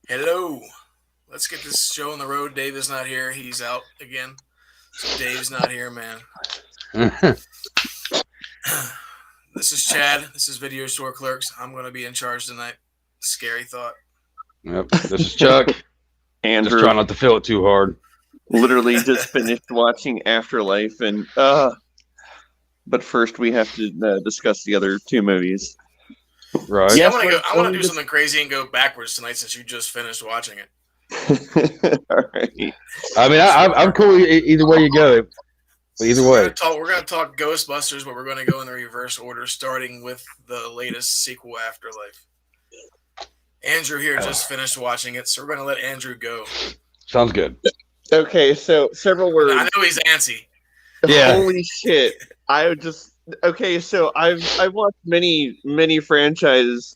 Hello. Let's get this show on the road. Dave is not here. He's out again. So Dave's not here, man. Yep, This is Chad. This is Video Store Clerks. I'm going to be in charge tonight. Scary thought. this is Chuck. Just Andrew try not to feel it too hard. literally just finished watching Afterlife, and but first we have to discuss the other two movies. Right. See, Yes, I want to do just- something crazy and go backwards tonight since you just finished watching it. All right. I mean, I'm cool either way you go. Either way. We're going to talk Ghostbusters, but we're going to go in the reverse order, starting with the latest sequel, Afterlife. Andrew here just finished watching it, so we're going to let Andrew go. Sounds good. Okay, so several words. I know he's antsy. Yeah. Holy shit! I would just okay. So I've watched many franchise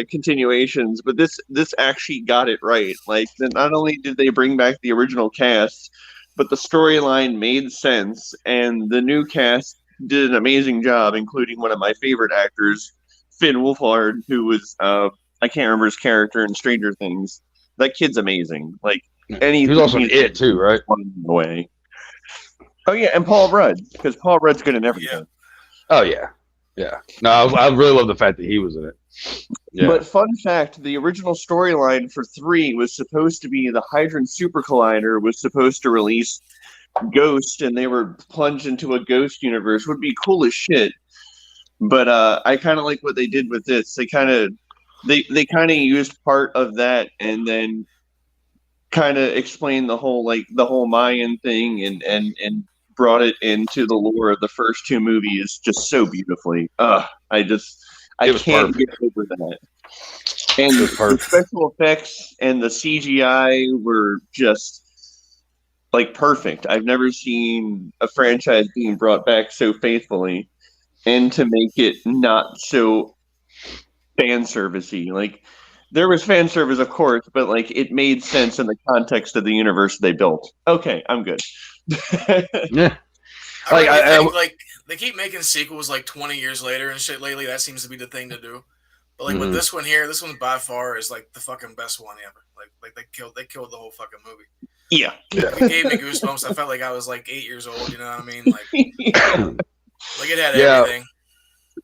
continuations, but this actually got it right. Like, not only did they bring back the original cast, but the storyline made sense, and the new cast did an amazing job, including one of my favorite actors, Finn Wolfhard, who was I can't remember his character in Stranger Things. That kid's amazing. Like He was also in It too, right? Way. Oh yeah, and Paul Rudd, because Paul Rudd's good in everything. Oh yeah, yeah. No, I really love the fact that he was in it. Yeah. But fun fact, the original storyline for 3 was supposed to be the Hydron Super Collider was supposed to release Ghost, and they were plunged into a Ghost universe. Would be cool as shit. But I kind of like what they did with this. They kind of used part of that and then kind of explained the whole Mayan thing and brought it into the lore of the first 2 movies just so beautifully. I It was can't perfect. get over that. And It was the perfect. special effects and the CGI were just like perfect. I've never seen a franchise being brought back so faithfully and to make it not so fan servicey. Like, there was fan service, of course, but like it made sense in the context of the universe they built. Okay, I'm good. Yeah. I Like, really think, like, they keep making sequels like 20 years later and shit lately. That seems to be the thing to do. But like with Mhm. this one here, this one by far is like the fucking best one ever. Like they killed the whole fucking movie. Yeah. It gave me goosebumps. I felt like I was like 8 years old. You know what I mean? Like it had Yeah. everything.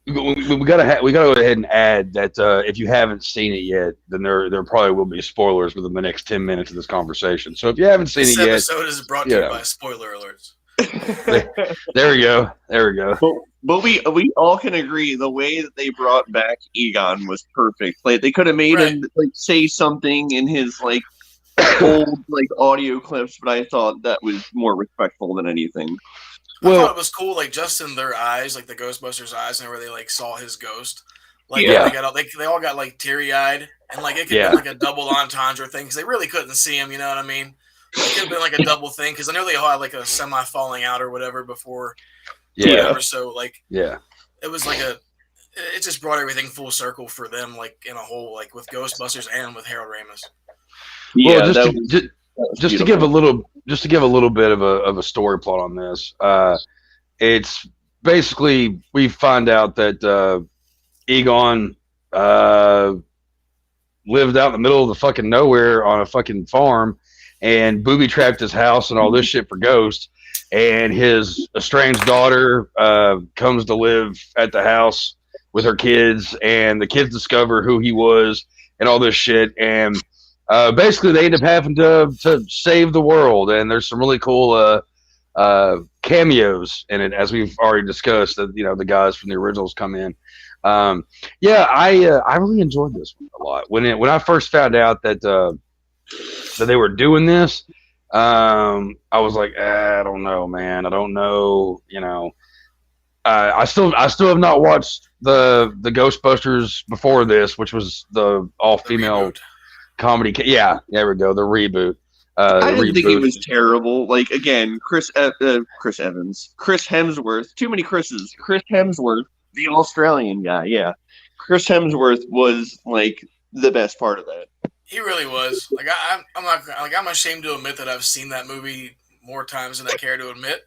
we gotta go ahead and add that if you haven't seen it yet, then there probably will be spoilers within the next 10 minutes of this conversation. So if you haven't seen This it yet, episode is brought to you yeah. by spoiler alerts. there we go. There we go. But we all can agree the way that they brought back Egon was perfect. Like, they could have made him like say something in his like old like audio clips, but I thought that was more respectful than anything. I Well- thought it was cool, like just in their eyes, like the Ghostbusters' eyes, and where they like saw his ghost. Like Yeah. they all got like teary eyed, and like it could Yeah. be like a double entendre thing because they really couldn't see him. You know what I mean? It could have been like a double thing because I know they all had like a semi falling out or whatever before. Yeah. Whatever, so like Yeah. it was like it just brought everything full circle for them, like in a whole, like with Ghostbusters and with Harold Ramis. Yeah, Well, that was just to beautiful. give a little bit of a story plot on this. It's basically we find out that Egon lived out in the middle of the fucking nowhere on a fucking farm and booby trapped his house and all this shit for ghosts. And his estranged daughter comes to live at the house with her kids, and the kids discover who he was and all this shit. And basically, they end up having to save the world. And there's some really cool cameos in it, as we've already discussed. That the guys from the originals come in. I really enjoyed this one a lot. When I first found out that they were doing this, I was like, I don't know, man. I don't know. I still have not watched the Ghostbusters before this, which was the all female reboot. comedy. Yeah, there we go. The reboot. I The didn't think it reboot. was terrible. Like, again, Chris Evans, Chris Hemsworth, too many Chris's. Chris Hemsworth, the Australian guy, yeah. Chris Hemsworth was like the best part of that. He really was. Like I'm not like I'm ashamed to admit that I've seen that movie more times than I care to admit.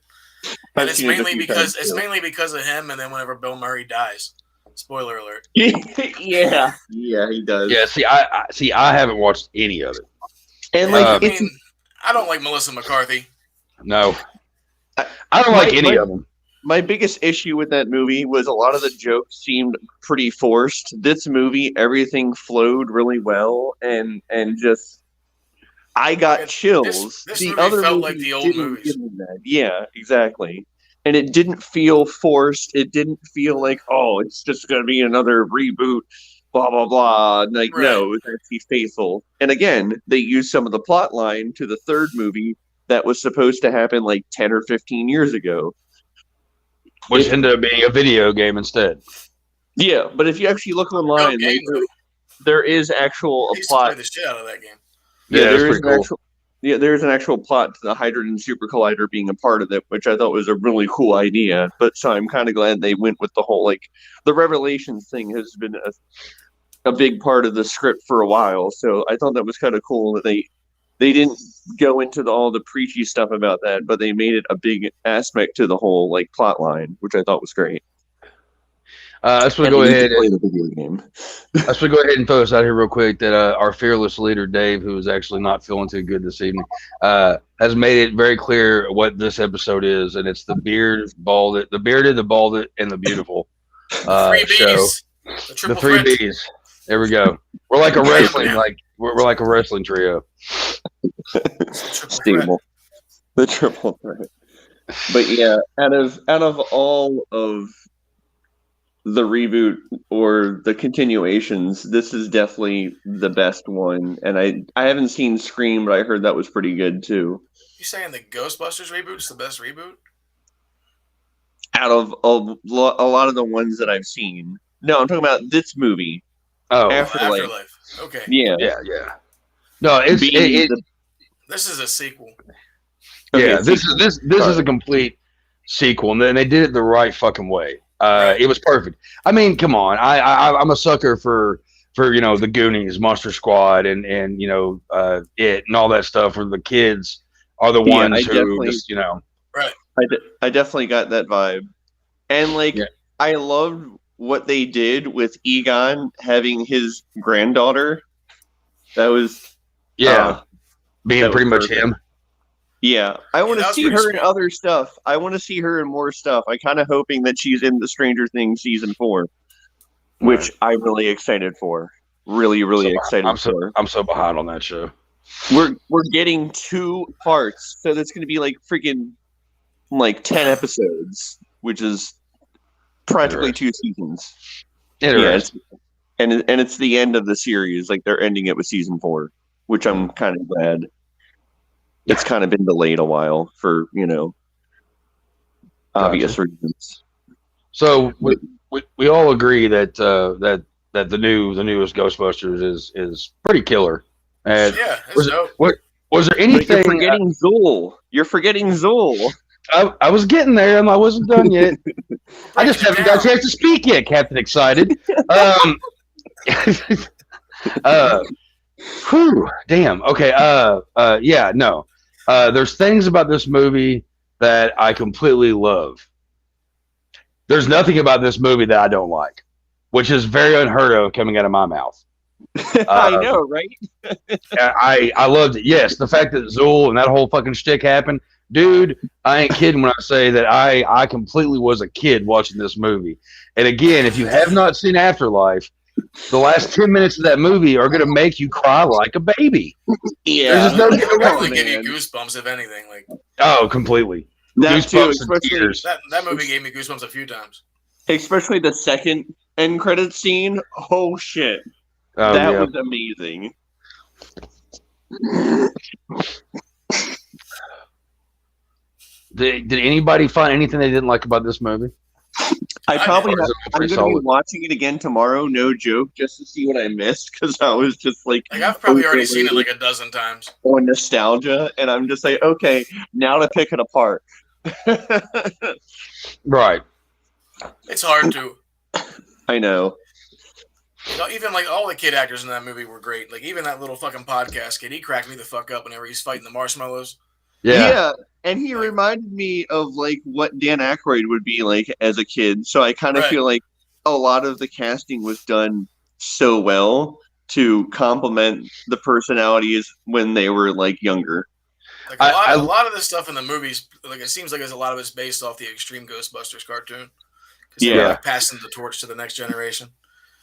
And I've it's seen it a mainly few because times, too. of him, and then whenever Bill Murray dies. Spoiler alert. yeah, he does. Yeah, see, I haven't watched any of it. And Yeah, like, I it's mean, I don't like Melissa McCarthy. No, I don't like any of them. my biggest issue with that movie was a lot of the jokes seemed pretty forced. This movie, everything flowed really well, and just I got chills. This the movie other felt movie like the old didn't movies. give me that. Yeah, exactly. And it didn't feel forced. It didn't feel like, oh, it's just going to be another reboot, blah, blah, blah. Like, Right. no, it was actually faithful. And again, they used some of the plot line to the third movie that was supposed to happen like 10 or 15 years ago. Which ended up being a video game instead. Yeah, but if you actually look online, No game, though. there is actual I a used to play plot. the shit out of that game. Yeah, that's there is pretty an cool. actual. Yeah, there's an actual plot to the Hydrogen Super Collider being a part of it, which I thought was a really cool idea. But so I'm kind of glad they went with the whole like the Revelations thing has been a big part of the script for a while. So I thought that was kind of cool that they didn't go into all the preachy stuff about that, but they made it a big aspect to the whole like plot line, which I thought was great. Let's And go they ahead. play the video game. Let's go ahead and throw this out here real quick that our fearless leader Dave, who is actually not feeling too good this evening, has made it very clear what this episode is, and it's the bearded, the balded, and the beautiful Three show. Bs. The The triple three threat. Bs. There we go. We're like a wrestling, we're like a wrestling trio. It's the triple threat. Stable. The triple threat. But yeah, out of all of the reboot or the continuations, this is definitely the best one. And I haven't seen Scream, but I heard that was pretty good too. You saying the Ghostbusters reboot's the best reboot? Out of a lot of the ones that I've seen. No, I'm talking about this movie. Oh, Afterlife. Afterlife. Okay. Yeah. yeah. No, it's Being the- This is a sequel. Okay, yeah. This is a complete sequel, and then they did it the right fucking way. It was perfect. I mean, come on. I'm a sucker for the Goonies, Monster Squad, and it and all that stuff. Where the kids are the Yeah, ones I who definitely- just I definitely got that vibe. And like Yeah. I loved what they did with Egon having his granddaughter. That was that being was pretty much perfect. him. Yeah, I want that to was see pretty her in sweet. other stuff. I want to see her in more stuff. I kind of hoping that she's in the Stranger Things season 4, which I'm really excited for. Really, really excited for. I'm so behind on that show. We're getting 2 parts, so that's going to be like freaking like 10 episodes, which is practically 2 seasons. Yeah, it's the end of the series. Like they're ending it with season 4, which I'm kind of glad. It's kind of been delayed a while for obvious reasons. So we all agree that that the newest Ghostbusters is pretty killer. And Yeah, it's was dope. was there But anything? you're forgetting Zool. You're forgetting Zool. I was getting there, and I wasn't done yet. I just haven't got a chance to speak yet, Captain Excited. Whew, damn. Okay. Yeah. No. There's things about this movie that I completely love. There's nothing about this movie that I don't like, which is very unheard of coming out of my mouth. I know, right? I loved it. Yes, the fact that Zool and that whole fucking shtick happened, dude. I ain't kidding when I say that I completely was a kid watching this movie. And again, if you have not seen Afterlife, the last 10 minutes of that movie are going to make you cry like a baby. Yeah. There's just no getting It'll around probably it, give you man. goosebumps if anything. Like Oh, completely. That too, Goosebumps and especially tears. that movie gave me goosebumps a few times. the second end credit scene. Oh shit. Oh, That yeah. was amazing. Did anybody find anything they didn't like about this movie? I probably Or is it I'm pretty going to be solid? watching it again tomorrow, no joke, just to see what I missed, because I was just like Like I've probably already seen it like a dozen times. on nostalgia, and I'm just like, okay, now to pick it apart. Right. It's hard to. I know. Even like all the kid actors in that movie were great. Like even that little fucking podcast kid, he cracked me the fuck up whenever he's fighting the marshmallows. Yeah. And he reminded me of like what Dan Aykroyd would be like as a kid. So I kind of Right. feel like a lot of the casting was done so well to complement the personalities when they were like younger. Like a lot of this stuff in the movies, like it seems like there's a lot of it's based off the Extreme Ghostbusters cartoon. Because they're like passing the torch to the next generation.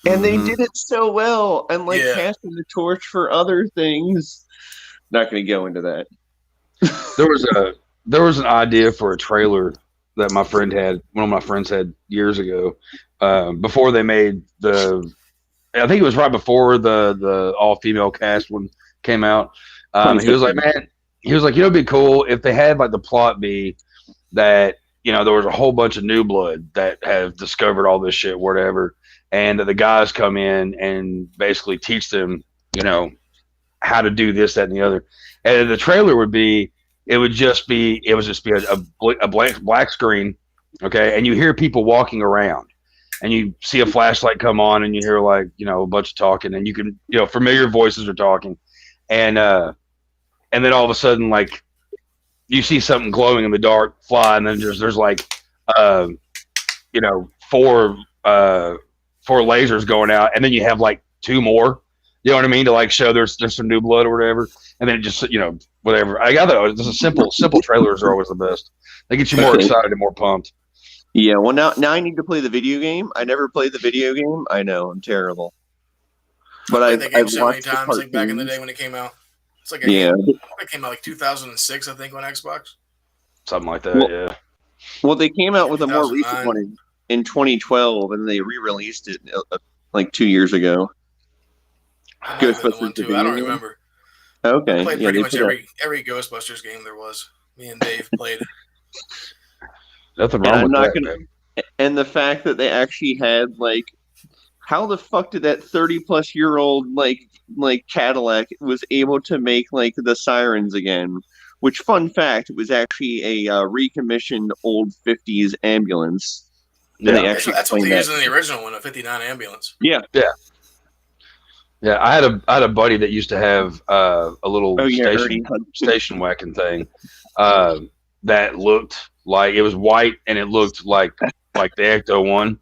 And they did it so well, and like passing the torch for other things. Not going to go into that. There was an idea for a trailer that my friend had, one of my friends had years ago, before they made I think it was right before the all female cast one came out. He was like, man, it'd be cool if they had like the plot be that, there was a whole bunch of new blood that have discovered all this shit, whatever, and the guys come in and basically teach them, how to do this, that, and the other. And the trailer would just be a black screen, okay, and you hear people walking around, and you see a flashlight come on, and you hear like a bunch of talking, and you can familiar voices are talking, and then all of a sudden like you see something glowing in the dark fly, and then there's like four lasers going out, and then you have like two more. You know what I mean? To like show there's some new blood or whatever, and then it just whatever. I got that. Just a simple trailers are always the best. They get you more excited and more pumped. Yeah. Well, now I need to play the video game. I never played the video game. I know I'm terrible, but I played the game so many times. Like back in the day when it came out, it's like it came out like 2006, I think, on Xbox. Something like that. Well, they came out with a more recent one in 2012, and they re-released it like 2 years ago. Ghostbusters 2. I don't remember. Okay. I played pretty much every Ghostbusters game there was. Me and Dave played. Nothing wrong with that. And the fact that they actually had like, how the fuck did that 30-plus-year-old like Cadillac was able to make like the sirens again? Which, fun fact, it was actually a recommissioned old 50s ambulance. Yeah, that's what they used in the original one, a 59 ambulance. Yeah. Yeah, I had a buddy that used to have a little station wagon thing that looked like it was white, and it looked like the Ecto one.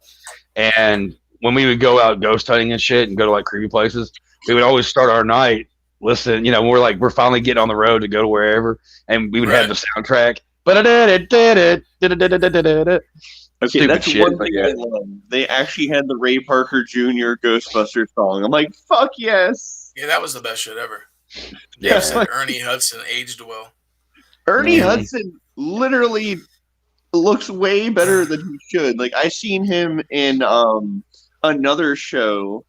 And when we would go out ghost hunting and shit and go to like creepy places, we would always start our night listen. We're finally getting on the road to go to wherever, and we would have the soundtrack. Okay, that's one thing I love. They actually had the Ray Parker Jr. Ghostbusters song. I'm like, fuck yes. Yeah, that was the best shit ever. Yeah, said Ernie Hudson aged well. Ernie Hudson literally looks way better than he should. Like, I seen him in another show,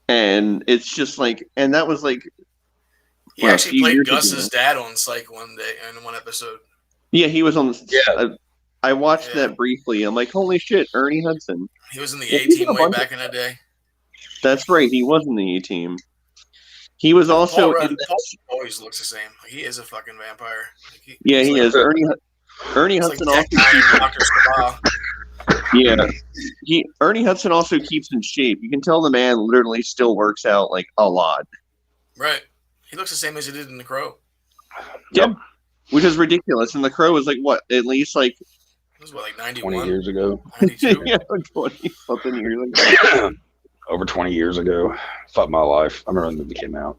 and it's just like, and that was like, he actually played Gus's dad on Psych one day in one episode. Yeah, he was on. Yeah. I watched that briefly. I'm like, holy shit, Ernie Hudson. He was in the A-Team way back in the day. That's right. He was in the A-Team. He was also. Paul always looks the same. He is a fucking vampire. He is. Ernie Hudson also. Ernie Hudson also keeps in shape. You can tell the man literally still works out like a lot. Right. He looks the same as he did in The Crow. Yep. Which is ridiculous. And The Crow was like what? At least like. It was what, like 91? 20 years ago. 92? Yeah, 20-something years ago. Over 20 years ago. Fuck my life. I remember when the movie came out.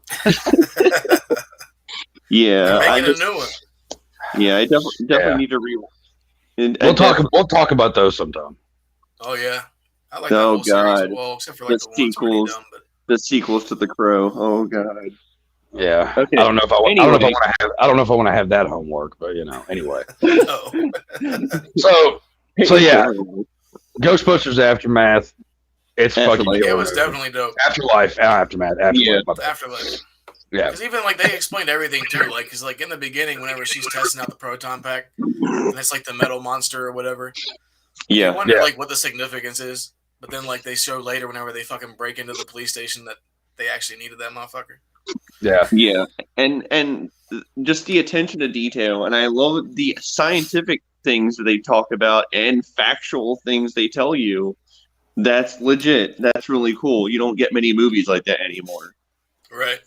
Yeah. Making a new one. Yeah, I definitely need to rewatch. We'll talk about those sometime. Oh, yeah. I like that whole series as well, except for like the sequels. Dumb, but... The sequels to The Crow. Oh, God. Yeah, okay. I don't know if I want to have that homework, but anyway. So yeah, Ghostbusters Aftermath. It's fucking. It was definitely dope. Afterlife. Afterlife. Yeah, because even like they explained everything too. Like, because like in the beginning, whenever she's testing out the proton pack, and it's like the metal monster or whatever. Yeah. I wonder like what the significance is, but then like they show later whenever they fucking break into the police station that they actually needed that motherfucker. Yeah, and just the attention to detail, and I love the scientific things that they talk about and factual things they tell you. That's legit. That's really cool. You don't get many movies like that anymore. Right.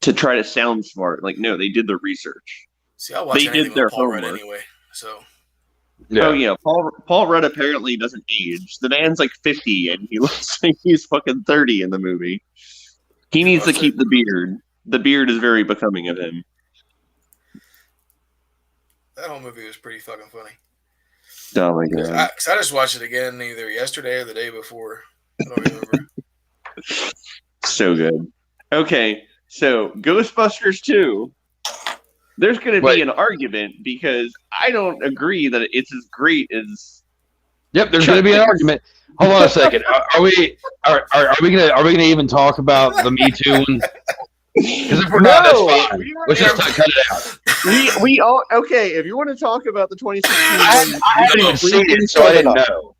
To try to sound smart, like no, they did the research. See, I watch anything with Paul Rudd anyway, so. Yeah. Oh yeah, Paul Rudd apparently doesn't age. The man's like 50 and he looks like he's fucking 30 in the movie. He needs to keep the beard. The beard is very becoming of him. That whole movie was pretty fucking funny. Oh my god! I just watched it again either yesterday or the day before. I don't remember. So good. Okay, so Ghostbusters 2. There's going to be an argument because I don't agree that it's as great as. Yep, there's going to be an argument. Hold on a second. Are we gonna even talk about the Me Too one? Because if we're not, that's fine. Let's just cut it out. We all okay. If you want to talk about the 2016, I haven't even seen it, so I didn't know.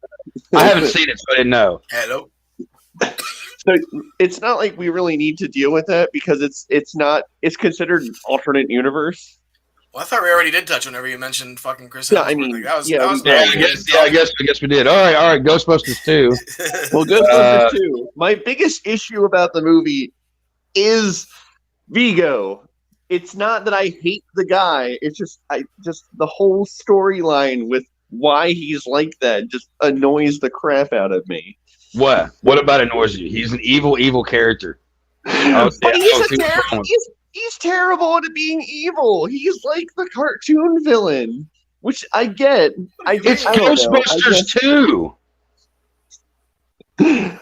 I haven't seen it, so I didn't know. Hello. So it's not like we really need to deal with that because it's considered an alternate universe. Well, I thought we already did touch whenever you mentioned fucking Chris. Yeah, I mean, that was I guess we did. All right, Ghostbusters 2. Well, Ghostbusters 2. My biggest issue about the movie is Vigo. It's not that I hate the guy. It's just the whole storyline with why he's like that just annoys the crap out of me. What? What about annoys you? He's an evil character. But he's terrible at being evil. He's like the cartoon villain, which I get. It's Ghostbusters 2.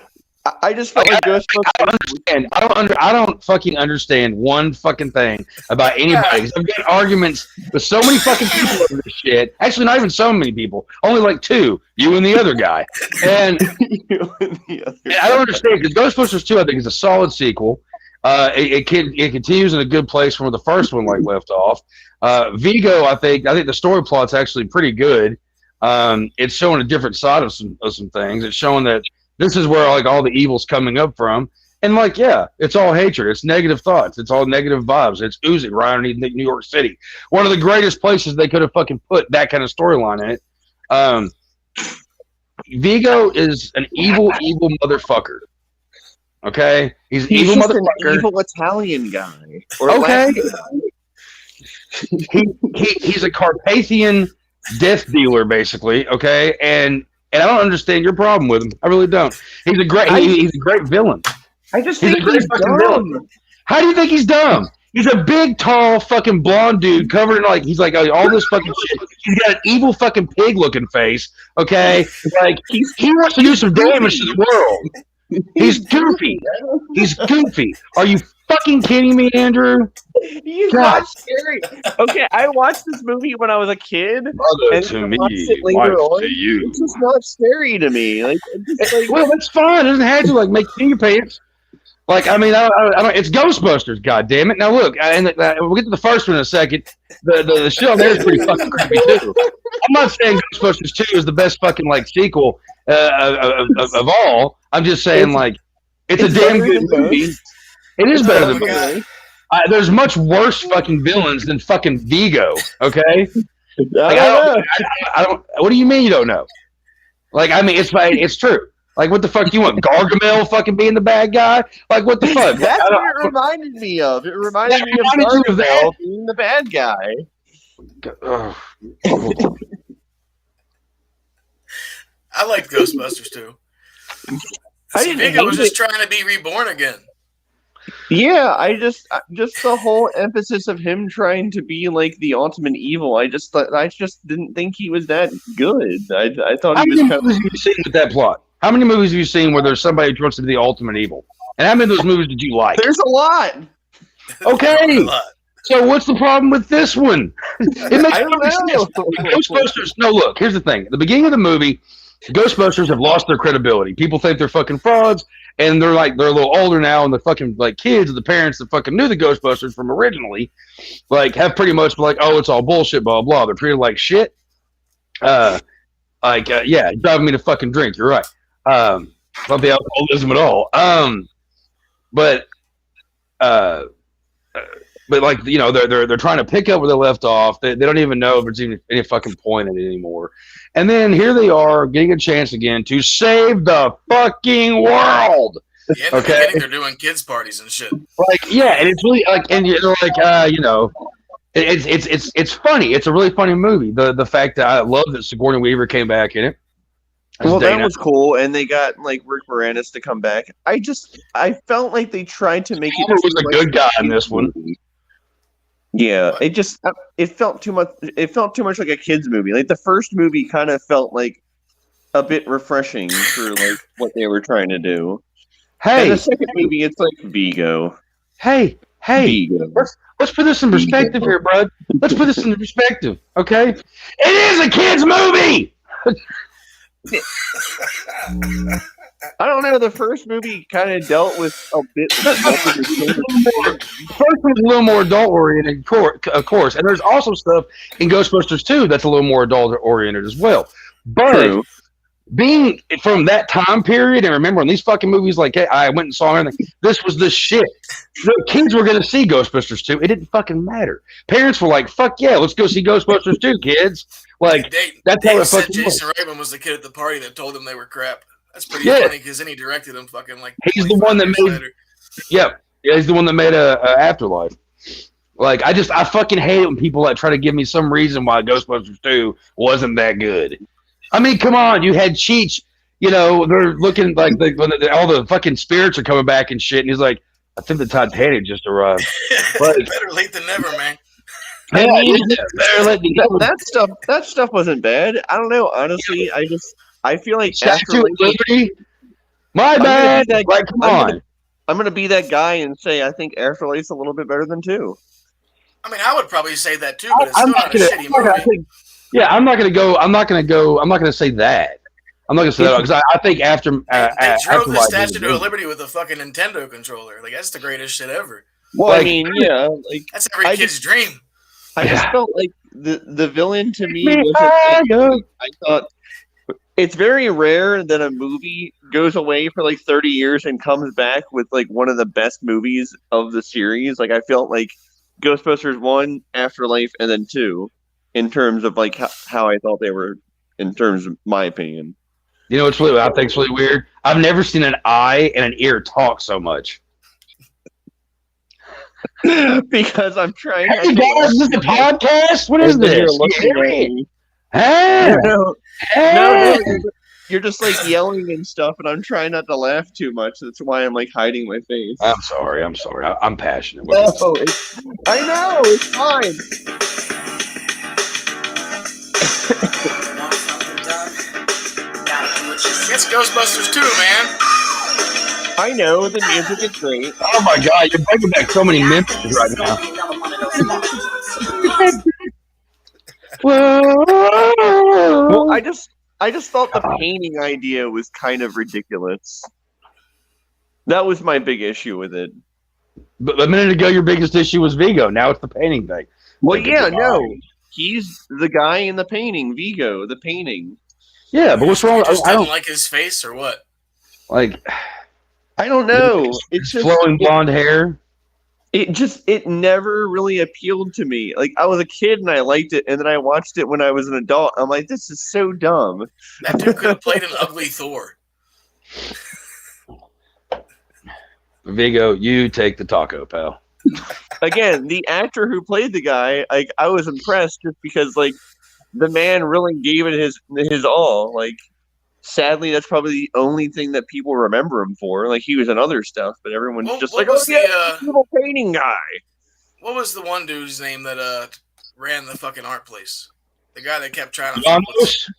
I just felt like Ghostbusters. I don't fucking understand one fucking thing about anybody. I've got arguments with so many fucking people over this shit. Actually, not even so many people. Only like two. You and the other guy. And I don't understand because Ghostbusters 2, I think, is a solid sequel. It continues in a good place from where the first one left off. Vigo, I think the story plot's actually pretty good. It's showing a different side of some things. It's showing that this is where all the evil's coming up from. And it's all hatred. It's negative thoughts. It's all negative vibes. It's oozing right underneath New York City. One of the greatest places they could have fucking put that kind of storyline in it. Vigo is an evil motherfucker. Okay? He's an evil motherfucker. An evil Italian guy. Okay. He's a Carpathian death dealer, basically. Okay? And I don't understand your problem with him. I really don't. He's a great villain. I just think he's dumb. Villain. How do you think he's dumb? He's a big, tall, fucking blonde dude covered in he's like all this fucking shit. He's got an evil fucking pig-looking face. Okay, he wants to do some damage to the world. He's goofy. He's goofy. Are you fucking kidding me, Andrew? He's not scary. Okay, I watched this movie when I was a kid. Brother to me, wife to you. It's just not scary to me. Well, that's fine. It doesn't have to make you your pants. I don't. It's Ghostbusters. God damn it! Now look, we'll get to the first one in a second. The shit on there is pretty fucking creepy too. I'm not saying Ghostbusters 2 is the best fucking sequel of all. I'm just saying it's a damn good movie. It is better than movie. There's much worse fucking villains than fucking Vigo. Okay. I don't. What do you mean you don't know? It's true. What the fuck do you want? Gargamel fucking being the bad guy? What the fuck? That's what it reminded me of. It reminded me of Gargamel being the bad guy. I liked Ghostbusters too. Vigo was just trying to be reborn again. Yeah, I just the whole emphasis of him trying to be the ultimate evil. I just didn't think he was that good. I thought he was kind of. How many movies have you seen with that plot? How many movies have you seen where there's somebody who wants to be the ultimate evil? And how many of those movies did you like? There's a lot. Okay. So what's the problem with this one? It makes no sense. Ghostbusters. No, look. Here's the thing. At the beginning of the movie, Ghostbusters have lost their credibility. People think they're fucking frauds, and they're a little older now, and the fucking kids of the parents that fucking knew the Ghostbusters from originally, have pretty much oh, it's all bullshit, blah blah. They're treated like shit. Driving me to fucking drink. You're right. Not the alcoholism at all. But they're trying to pick up where they left off. They don't even know if there's even any fucking point in it anymore. And then here they are getting a chance again to save the fucking world. Yeah, okay, they're doing kids parties and shit. And it's really and you're It's funny. It's a really funny movie. The fact that I love that Sigourney Weaver came back in it. Well, that was cool, and they got like Rick Moranis to come back. I felt like they tried to make it. Palmer was a good guy in this one. Yeah, it felt too much. It felt too much like a kids movie. Like the first movie kind of felt like a bit refreshing for like what they were trying to do. Hey, and the second movie, it's like Vigo. Hey, Vigo. Let's put this in perspective here, bud. Let's put this in perspective, okay? It is a kids movie. I don't know. The first movie kind of dealt with a bit. The first one's a little more adult oriented, of course, and there's also stuff in Ghostbusters 2 that's a little more adult oriented as well. But True. Being from that time period, and remember when these fucking movies, like I went and saw everything, this was the shit. The kids were gonna see Ghostbusters 2. It didn't fucking matter. Parents were like, "Fuck yeah, let's go see Ghostbusters 2, kids." Like that's how it fucking Jason was. Reitman was the kid at the party that told them they were crap. That's pretty funny because then he directed them fucking like. He's the one that made. Yeah, he's the one that made a Afterlife. Like I fucking hate it when people like try to give me some reason why Ghostbusters 2 wasn't that good. I mean, come on, you had Cheech. You know, they're looking like all the fucking spirits are coming back and shit. And he's like, I think the Titanic just arrived. But better late than never, man. I mean, that stuff wasn't bad. I don't know. Honestly, I feel like Statue of Liberty. My bad. Like, come on. I'm gonna be that guy and say I think Afterlife's a little bit better than 2. I mean, I would probably say that too, but it's still not a shitty movie. Yeah, I'm not gonna say that. I'm not gonna say that because I think they drove the Afterlife Statue of Liberty with a fucking Nintendo controller. Like that's the greatest shit ever. Well, I mean, yeah, like that's every kid's dream. I just felt like the villain to me wasn't. I thought it's very rare that a movie goes away for like 30 years and comes back with like one of the best movies of the series. Like I felt like Ghostbusters 1, Afterlife, and then 2. In terms of like how I thought they were, in terms of my opinion. You know, I think it's really weird. I've never seen an eye and an ear talk so much. Because I'm trying. Hey guys, is this a podcast? What is this? Hey! No, you're just like yelling and stuff, and I'm trying not to laugh too much. That's why I'm like hiding my face. I'm sorry. I'm passionate. No, I know it's fine. It's Ghostbusters 2, man. I know the music is great. Oh my god, you're bringing back so many memories right now. Well, I just thought the painting idea was kind of ridiculous. That was my big issue with it. But a minute ago, your biggest issue was Vigo. Now it's the painting thing. Well, yeah, no. He's the guy in the painting, Vigo, the painting. Yeah, but what's wrong? You just didn't like his face or what? Like, I don't know. It's just flowing blonde hair. It never really appealed to me. Like I was a kid and I liked it, and then I watched it when I was an adult. I'm like, this is so dumb. That dude could have played an ugly Thor. Vigo, you take the taco, pal. Again, the actor who played the guy, like I was impressed just because like the man really gave it his all. Like sadly, that's probably the only thing that people remember him for. Like he was in other stuff, but everyone's just like, "Oh yeah, little painting guy." What was the one dude's name that ran the fucking art place? The guy that kept trying to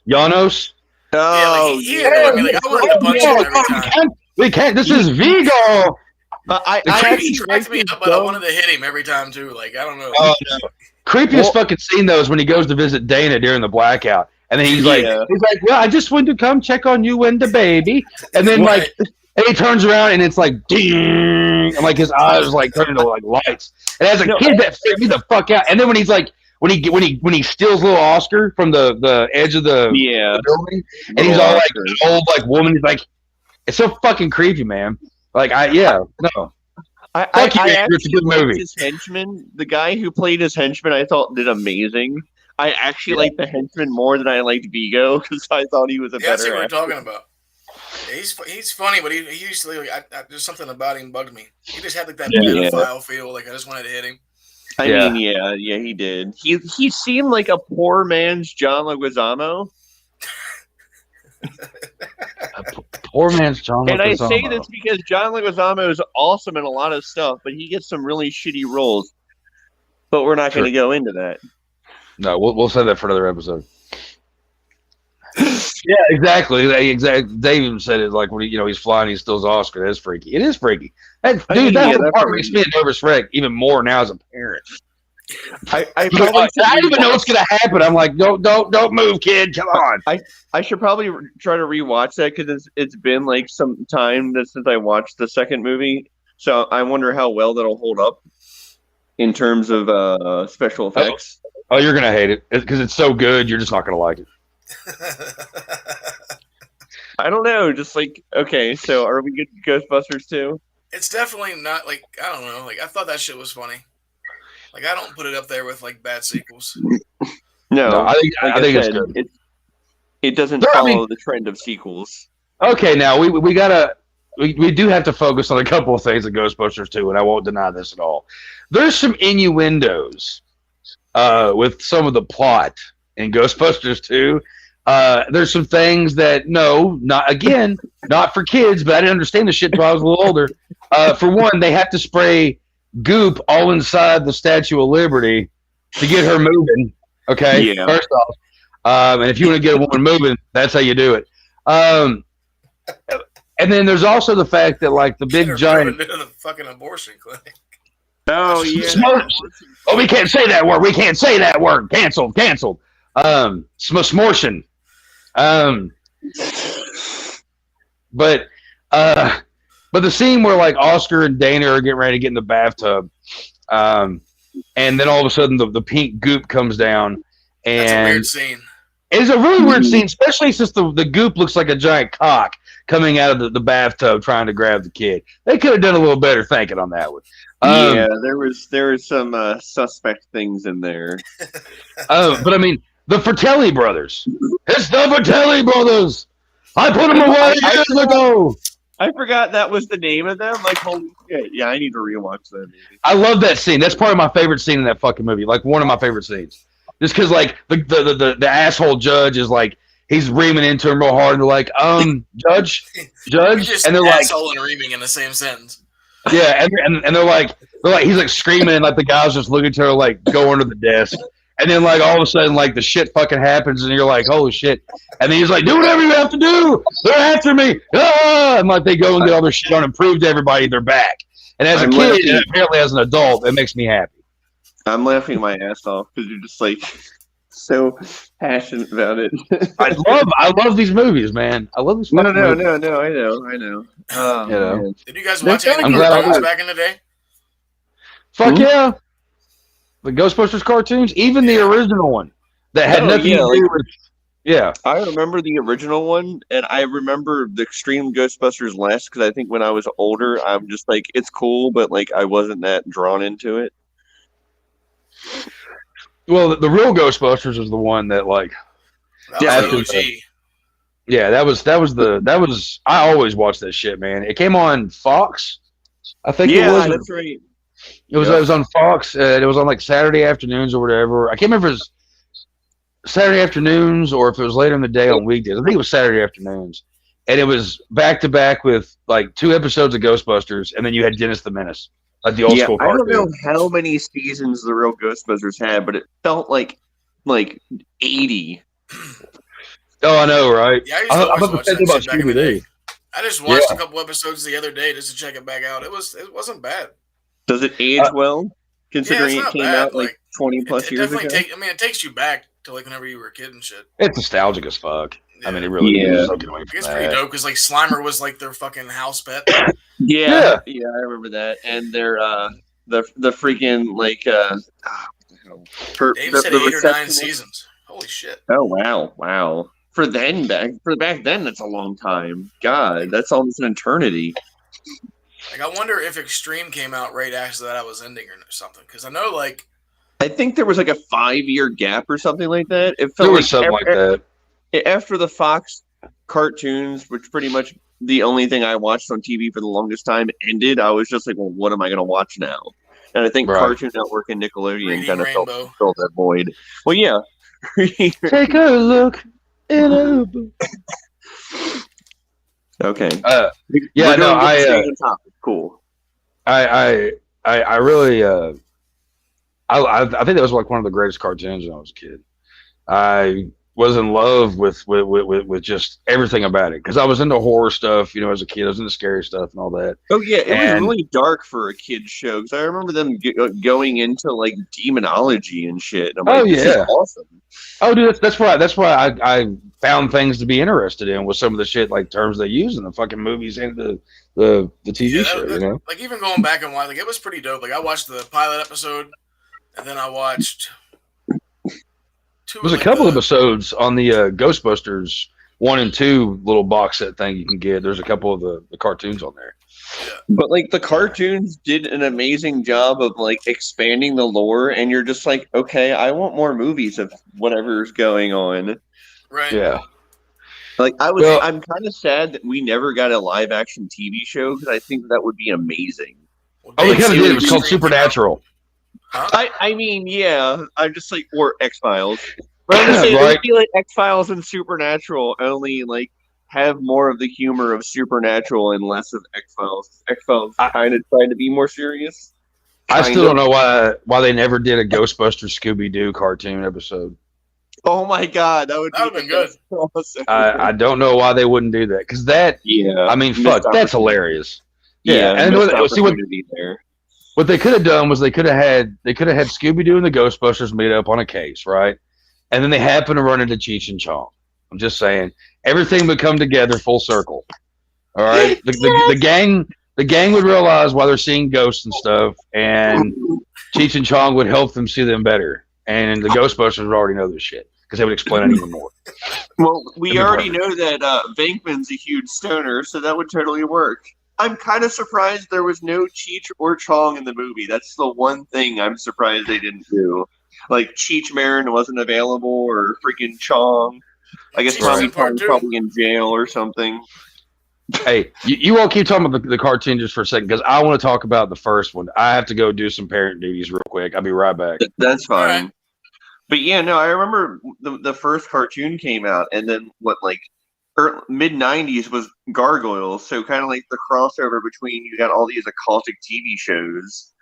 Janos. Oh, yeah, like, I wanted to punch him every time. We can't. This is Vigo. I actually cracked me up, but I wanted to hit him every time too. Like I don't know. Oh, no. Creepiest fucking scene though is when he goes to visit Dana during the blackout, and then he's like, "Well, I just wanted to come check on you and the baby," and then and he turns around and it's like, ding, and like his eyes like turn into like lights. And as a kid, that freaked me the fuck out. And then when he's like, when he steals little Oscar from the edge of the building, and he's all like an old like woman, he's like, it's so fucking creepy, man. Like I it's a good movie. His henchman, the guy who played his henchman, I thought did amazing. I actually liked the henchman more than I liked Vigo because I thought he was a better. That's what we're talking about. He's funny, but he used to there's something about him bugged me. He just had like that pedophile feel. Like I just wanted to hit him. I Yeah. mean, yeah, he did. He seemed like a poor man's John Leguizamo. Poor man's John And I say Leguizamo. this because John Leguizamo is awesome in a lot of stuff, but he gets some really shitty roles. But we're not going to go into that. No, we'll say that for another episode. Yeah, exactly. Dave even said it like when he's flying, he steals Oscar. That's freaky. It is freaky. That part makes me a nervous wreck even more now as a parent. I I don't even know what's gonna happen. I'm like, don't move, kid. Come on. I should probably try to rewatch that because it's been like some time since I watched the second movie. So I wonder how well that'll hold up in terms of special effects. Oh, you're gonna hate it because it's so good. You're just not gonna like it. I don't know. Just like, okay, so are we good Ghostbusters too? It's definitely not like, I don't know. Like, I thought that shit was funny. Like, I don't put it up there with like bad sequels. No, I think it's good. It doesn't follow the trend of sequels. Okay, now we do have to focus on a couple of things in Ghostbusters 2, and I won't deny this at all. There's some innuendos with some of the plot in Ghostbusters 2. There's some things that not for kids, but I didn't understand the shit until I was a little older. For one, they have to spray goop all inside the Statue of Liberty to get her moving. Okay, yeah. First off, and if you want to get a woman moving, that's how you do it. And then there's also the fact that like the big giant the fucking abortion clinic. Oh yeah. Oh, we can't say that word. We can't say that word. Canceled. Smortion. But the scene where like Oscar and Dana are getting ready to get in the bathtub, and then all of a sudden the pink goop comes down, and that's a weird scene. It's a really weird scene, especially since the goop looks like a giant cock coming out of the bathtub trying to grab the kid. They could have done a little better thinking on that one. Yeah, there was some suspect things in there. But I mean, the Fratelli brothers. It's the Fratelli brothers. I put them away years ago. I forgot that was the name of them. Like, holy shit! Yeah, I need to rewatch that movie. I love that scene. That's probably my favorite scene in that fucking movie. Like one of my favorite scenes. Just because like the asshole judge is like he's reaming into him real hard and they're like, judge, and they're like asshole and reaming in the same sentence. Yeah, and they're like he's like screaming and like the guy's just looking to her like go under the desk. And then like all of a sudden like the shit fucking happens and you're like, holy shit. And then he's like, do whatever you have to do. They're after me. Ah! And like they go and get all their shit on and prove to everybody they're back. And as a kid and apparently as an adult, it makes me happy. I'm laughing my ass off because you're just like so passionate about it. I love these movies, man. I love these movies. No, I know. Man. Did you guys watch any I'm glad cartoons back in the day? Fuck yeah. The Ghostbusters cartoons, even the original one that had nothing to do with. Yeah. I remember the original one, and I remember the Extreme Ghostbusters less because I think when I was older, I'm just like, it's cool, but like I wasn't that drawn into it. Well, the real Ghostbusters is the one that like. That was OG. Yeah, that was. I always watched that shit, man. It came on Fox, I think. Yeah, it was. That's right. It was on Fox. It was on like Saturday afternoons or whatever. I can't remember if it was Saturday afternoons or if it was later in the day on weekdays. I think it was Saturday afternoons, and it was back to back with like 2 episodes of Ghostbusters, and then you had Dennis the Menace, like the old school cartoon. I don't know how many seasons the real Ghostbusters had, but it felt like 80. Oh, I know, right? Yeah, I used to watch that shit back in the day. Scooby-Doo. I just watched a couple episodes the other day just to check it back out. It wasn't bad. Does it age well, considering it came out like 20 plus years ago? It takes you back to like whenever you were a kid and shit. It's nostalgic as fuck. Yeah. I mean, it really is. I think it's pretty dope because like Slimer was like their fucking house pet. Yeah, I remember that. And their the freaking like Dave said 8 or 9 seasons. Holy shit! Oh wow! For back then, that's a long time. God, that's almost an eternity. Like, I wonder if Extreme came out right after that I was ending or something. Because I know, like, I think there was like a 5-year gap or something like that. It felt there was something like that. After the Fox cartoons, which pretty much the only thing I watched on TV for the longest time, ended, I was just like, well, what am I going to watch now? And I think Right. Cartoon Network and Nickelodeon Reading kind of Rainbow. filled that void. Well, yeah. Take a look in a book. Okay. Yeah, We're no, doing staying on topic. Cool. I really, I think that was like one of the greatest cartoons when I was a kid. I was in love with just everything about it because I was into horror stuff, as a kid. I was into scary stuff and all that. Oh yeah, it was And- really dark for a kid's show because I remember them going into like demonology and shit. And I'm Oh, like, this yeah. is awesome. Oh, dude, that's why I found things to be interested in with some of the shit like terms they use in the fucking movies and the TV show. Like even going back and watching, like it was pretty dope. Like I watched the pilot episode, and then I watched two. There's a couple episodes on the Ghostbusters 1 and 2 little box set thing you can get. There's a couple of the cartoons on there. But like the cartoons did an amazing job of like expanding the lore, and you're just like, okay, I want more movies of whatever's going on. Right. Yeah. Like Well- I'm kind of sad that we never got a live action TV show because I think that would be amazing. Well, Oh, they Dave kind of did. It was Stevens called streamed Supernatural. Huh? I mean, yeah, I'm just like, or X Files. But I'm just saying, Right. it would be like X Files and Supernatural, only like have more of the humor of Supernatural and less of X Files. X Files kind of trying to be more serious. I still don't know why they never did a Ghostbusters Scooby Doo cartoon episode. Oh my god, that would That'd be been good. Awesome. I don't know why they wouldn't do that because yeah, I mean, fuck, that's hilarious. Yeah, and missed see what opportunity there. what they could have done was they could have had Scooby Doo and the Ghostbusters meet up on a case, right? And then they happen to run into Cheech and Chong. I'm just saying, everything would come together full circle. All right, the gang would realize why they're seeing ghosts and stuff, and Cheech and Chong would help them see them better, and the Ghostbusters would already know this shit because they would explain it even more. Well, we That'd be already know that Venkman's a huge stoner, so that would totally work. I'm kind of surprised there was no Cheech or Chong in the movie. That's the one thing I'm surprised they didn't do. Like Cheech Marin wasn't available, or freaking Chong. I guess Cheech was in part Chong's two. probably in jail or something. Hey, you all keep talking about the cartoon just for a second because I want to talk about the first one. I have to go do some parent duties real quick. I'll be right back. That's fine. Alright. But yeah, no, I remember the first cartoon came out, and then mid '90s was Gargoyles, so kind of like the crossover between you got all these occultic TV shows,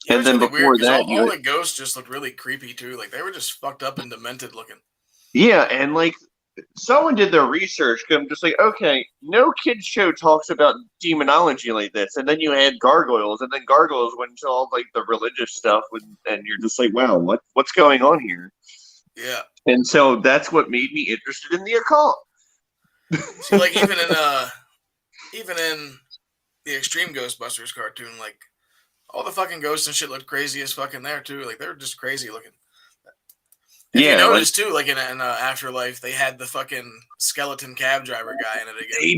It and was then really before weird 'cause that, all the ghosts just looked really creepy too. Like they were just fucked up and demented looking. yeah, and like someone did their research. 'Cause I'm just like, okay, no kids show talks about demonology like this, and then you had Gargoyles, and then Gargoyles went into all like the religious stuff, and you're just like, wow, what's going on here? Yeah. And so that's what made me interested in the occult. See, like even in the Extreme Ghostbusters cartoon, like all the fucking ghosts and shit looked crazy as fucking there too. Like they were just crazy looking. If Yeah, you noticed too, like in Afterlife, they had the fucking skeleton cab driver guy in it again. They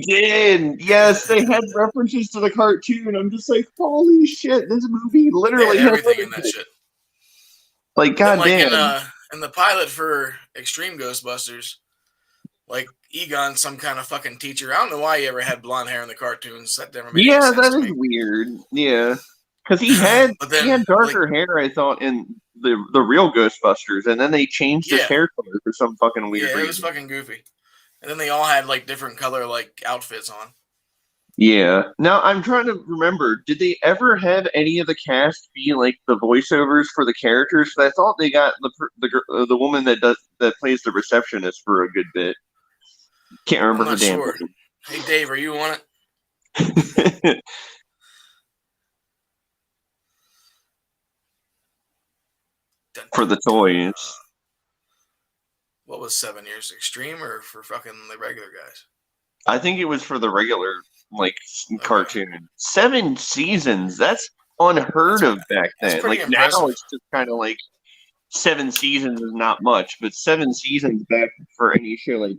did. Yes, they had references to the cartoon. I'm just like, holy shit, this movie They literally had has everything in that shit. Like, Then, like goddamn. in the pilot for Extreme Ghostbusters, like Egon's some kind of fucking teacher. I don't know why he ever had blonde hair in the cartoons. That never made any Yeah, sense that to is me. weird. Yeah. Because he had But then, he had darker hair, I thought, in the real Ghostbusters, and then they changed his Yeah. hair color for some fucking weird Yeah, it was reason. fucking goofy. And then they all had like different color like outfits on. Yeah. Now I'm trying to remember. Did they ever have any of the cast be like the voiceovers for the characters? 'Cause I thought they got the woman that plays the receptionist for a good bit. Can't remember I'm her not damn sure. name. Hey Dave, are you on it? For the toys. What was 7 years? Extreme or for fucking the regular guys? I think it was for the regular cartoon. 7 seasons. That's unheard of back that's then. pretty Like now, impressive. it's just kind of like 7 seasons is not much, but 7 seasons back for any show like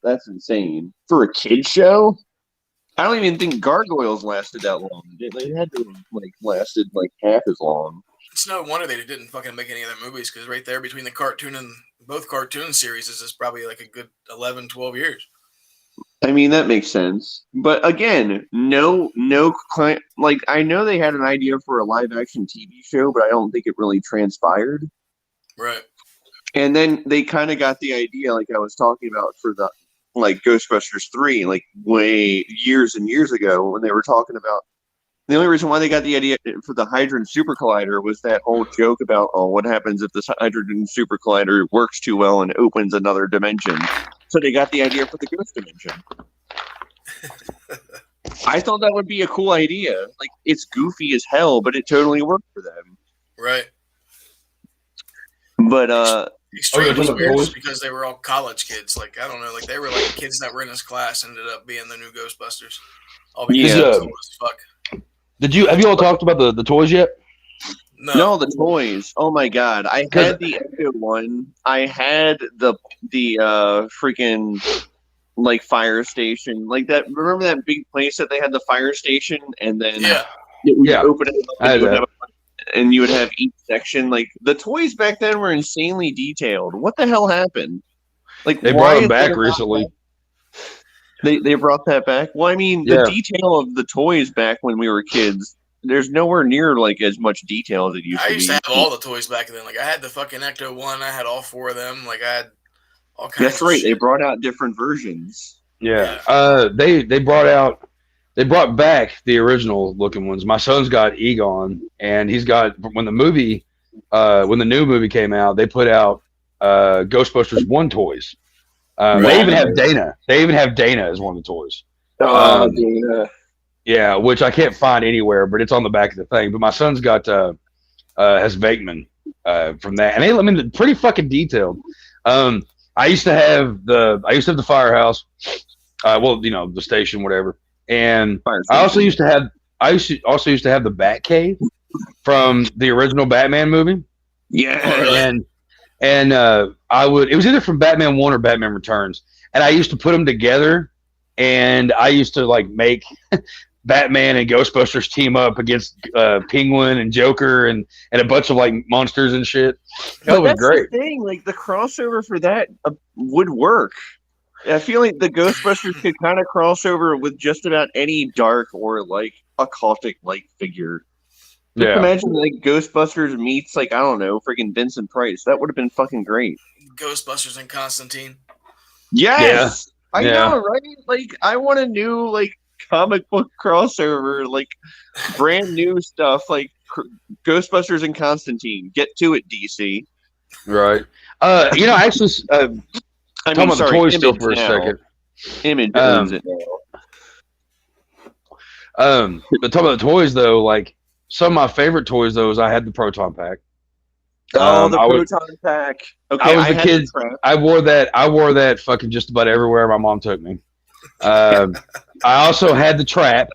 that's insane for a kid show. I don't even think Gargoyles lasted that long. They had to have lasted like half as long. It's no wonder they didn't fucking make any other movies because right there between the cartoon and both cartoon series is probably like a good 11, 12 years. I mean, that makes sense. But again, like, I know they had an idea for a live action TV show, but I don't think it really transpired. Right. And then they kind of got the idea, like I was talking about, for the like Ghostbusters 3, like way years and years ago, when they were talking about the only reason why they got the idea for the Hydrogen Super Collider was that whole joke about, oh, what happens if this Hydrogen Super Collider works too well and opens another dimension. So they got the idea for the Ghost Dimension. I thought that would be a cool idea. Like, it's goofy as hell, but it totally worked for them. Right. But Extreme was the weird boys? just because they were all college kids. Like, I don't know, like they were like kids that were in his class ended up being the new Ghostbusters. All because Yeah. it was cool as fuck. Have you all talked about the toys yet? no, the toys. Oh my god, I had the Echo one. I had the freaking like fire station, like that. Remember that big place that they had the fire station, and then Yeah. it would Yeah. open it up, I had that. and you would have each section. Like, the toys back then were insanely detailed. What the hell happened? Like, They why brought is them back there not- recently. They brought that back. Well, I mean, Yeah. the detail of the toys back when we were kids, there's nowhere near like as much detail as it used I to used be. to have all the toys back then. Like I had the fucking Ecto one. I had all 4 of them. Like I had all kinds. That's of right. shit. They brought out different versions. Yeah. They brought back the original looking ones. My son's got Egon, and he's got when the new movie came out, they put out Ghostbusters 1 toys. They even have Dana. They even have Dana as one of the toys. Dana. Yeah, which I can't find anywhere, but it's on the back of the thing. But my son's got has Venkman from that, and I mean, they're pretty fucking detailed. I used to have the firehouse, the station, whatever, and I also used to have the Batcave from the original Batman movie. Yeah. And it was either from Batman 1 or Batman Returns, and I used to put them together, and I used to like make Batman and Ghostbusters team up against Penguin and Joker and a bunch of like monsters and shit. That was great. The thing, like, the crossover for that would work. I feel like the Ghostbusters could kind of cross over with just about any dark or like occultic like figure. Just imagine like Ghostbusters meets, like, I don't know, freaking Vincent Price. That would have been fucking great. Ghostbusters and Constantine. Yes, I Yeah. know, right? Like, I want a new like comic book crossover, like brand new stuff, like Ghostbusters and Constantine. Get to it, DC. Right. Actually, talking about the toys still for a second. Image owns it now. But talking about the toys though, like some of my favorite toys though is I had the Proton Pack. The I was- Proton Pack. Okay, I was the had kid. the trap. I wore that fucking just about everywhere my mom took me. I also had the trap.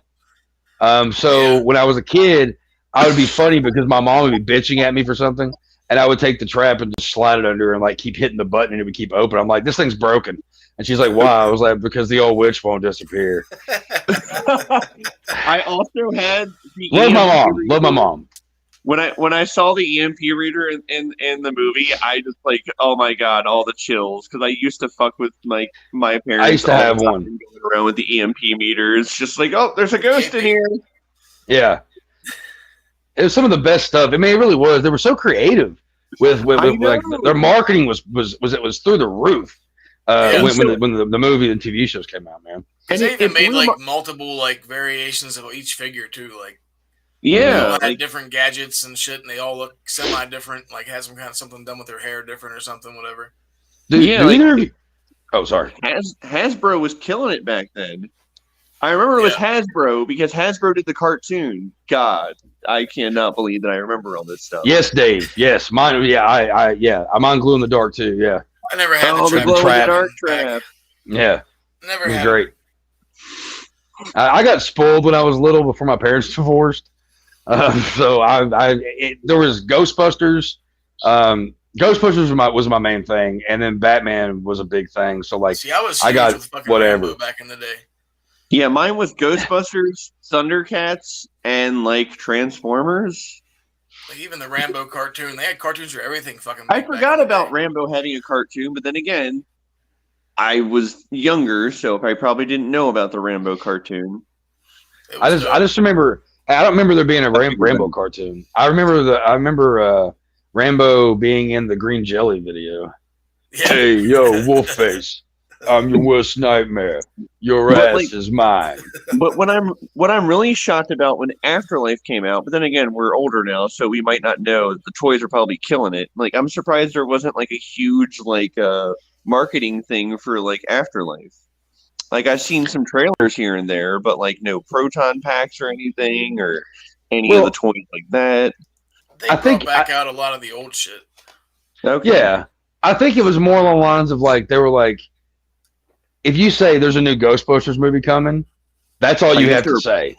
So when I was a kid, I would be funny because my mom would be bitching at me for something, and I would take the trap and just slide it under her and like keep hitting the button and it would keep open. I'm like, this thing's broken. And she's like, why? I was like, because the old witch won't disappear. I also had the Love my EMP mom. reader. Love my mom. When I saw the EMP reader in the movie, I just like, oh my god, all the chills, because I used to fuck with my parents. I used to all the have time, one. going around with the EMP meters, just like, oh, there's a ghost in here. Yeah. It was some of the best stuff. I mean, it really was. They were so creative with I like know. their marketing was through the roof. Yeah, when so- the movie and TV shows came out, man. Because And they it even made blew like my- multiple like variations of each figure too. Like Yeah, they all had like, different gadgets and shit, and they all look semi different. Like had some kind of something done with their hair different or something, whatever. Do like- either of you? Oh, sorry. Hasbro was killing it back then. I remember it was Hasbro because Hasbro did the cartoon. God, I cannot believe that I remember all this stuff. Yes, Dave. Yes, mine. Yeah, I'm on glue in the dark too. Yeah, I never had Oh, the the trap. glow in the trap. dark back. trap. yeah, Never it was had. great. I got spoiled when I was little before my parents divorced. So there was Ghostbusters. Ghostbusters was my main thing, and then Batman was a big thing. So like, See, I was I huge got with fucking whatever. Rambo back in the day. Yeah, mine was Ghostbusters, Thundercats, and like Transformers. Like even the Rambo cartoon, they had cartoons for everything. Fucking. I big back forgot in the about day. Rambo having a cartoon, but then again, I was younger, so I probably didn't know about the Rambo cartoon. It I was just remember. I don't remember there being a Rambo cartoon. I remember Rambo being in the Green Jelly video. Yeah. Hey, yo, Wolfface, I'm your worst nightmare. Your But, ass like- is mine. But what I'm really shocked about when Afterlife came out, but then again, we're older now, so we might not know. The toys are probably killing it. Like, I'm surprised there wasn't like a huge like marketing thing for like Afterlife. Like, I've seen some trailers here and there, but like no proton packs or anything or any of the toys like that. They I brought think back out a lot of the old shit. Okay. Yeah, I think it was more along the lines of like they were like, if you say there's a new Ghostbusters movie coming, that's all I you guess have to they're- say.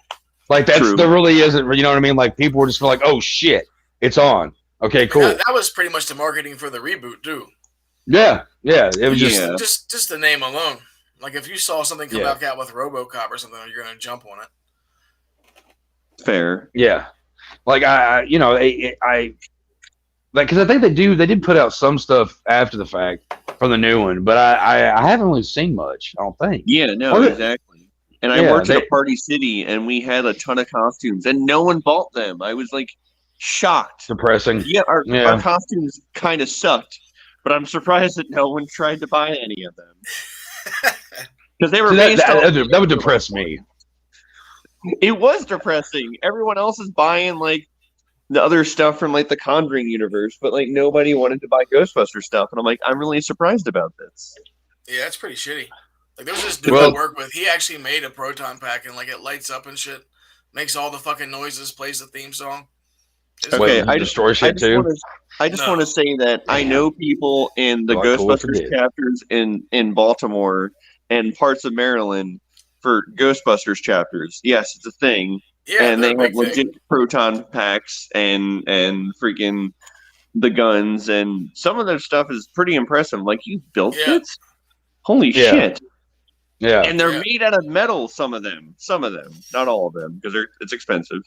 Like True. there really isn't. You know what I mean? Like people were just like, oh shit, it's on. Okay, cool. That was pretty much the marketing for the reboot too. Yeah. It was just Yeah. Just the name alone. Like if you saw something come Yeah. back out with RoboCop or something, you're gonna jump on it. Fair. yeah. Like I like because I think they did put out some stuff after the fact from the new one, but I haven't really seen much. I don't think. Yeah, no, Well, exactly. And I yeah, worked at they- a Party City, and we had a ton of costumes, and no one bought them. I was like shocked. Depressing. Yeah, our Yeah. costumes kind of sucked, but I'm surprised that no one tried to buy any of them because they were See, based on. that would depress me. It was depressing. Everyone else is buying like the other stuff from like the Conjuring universe, but like nobody wanted to buy Ghostbuster stuff, and I'm like, I'm really surprised about this. Yeah, that's pretty shitty. Like there was this dude Well- I work with. He actually made a proton pack and like it lights up and shit, makes all the fucking noises, plays the theme song. It's Okay, What, I destroy shit too. I just No. want to say that I know people in the Oh, I totally Ghostbusters forget. chapters in Baltimore and parts of Maryland for Ghostbusters chapters. Yes, it's a thing, yeah, and they they're a have big thing. legit proton packs and freaking the guns, and some of their stuff is pretty impressive. Like, you built Yeah. it? Holy Yeah. shit! Yeah. And they're Yeah. made out of metal. Some of them, not all of them, because it's expensive.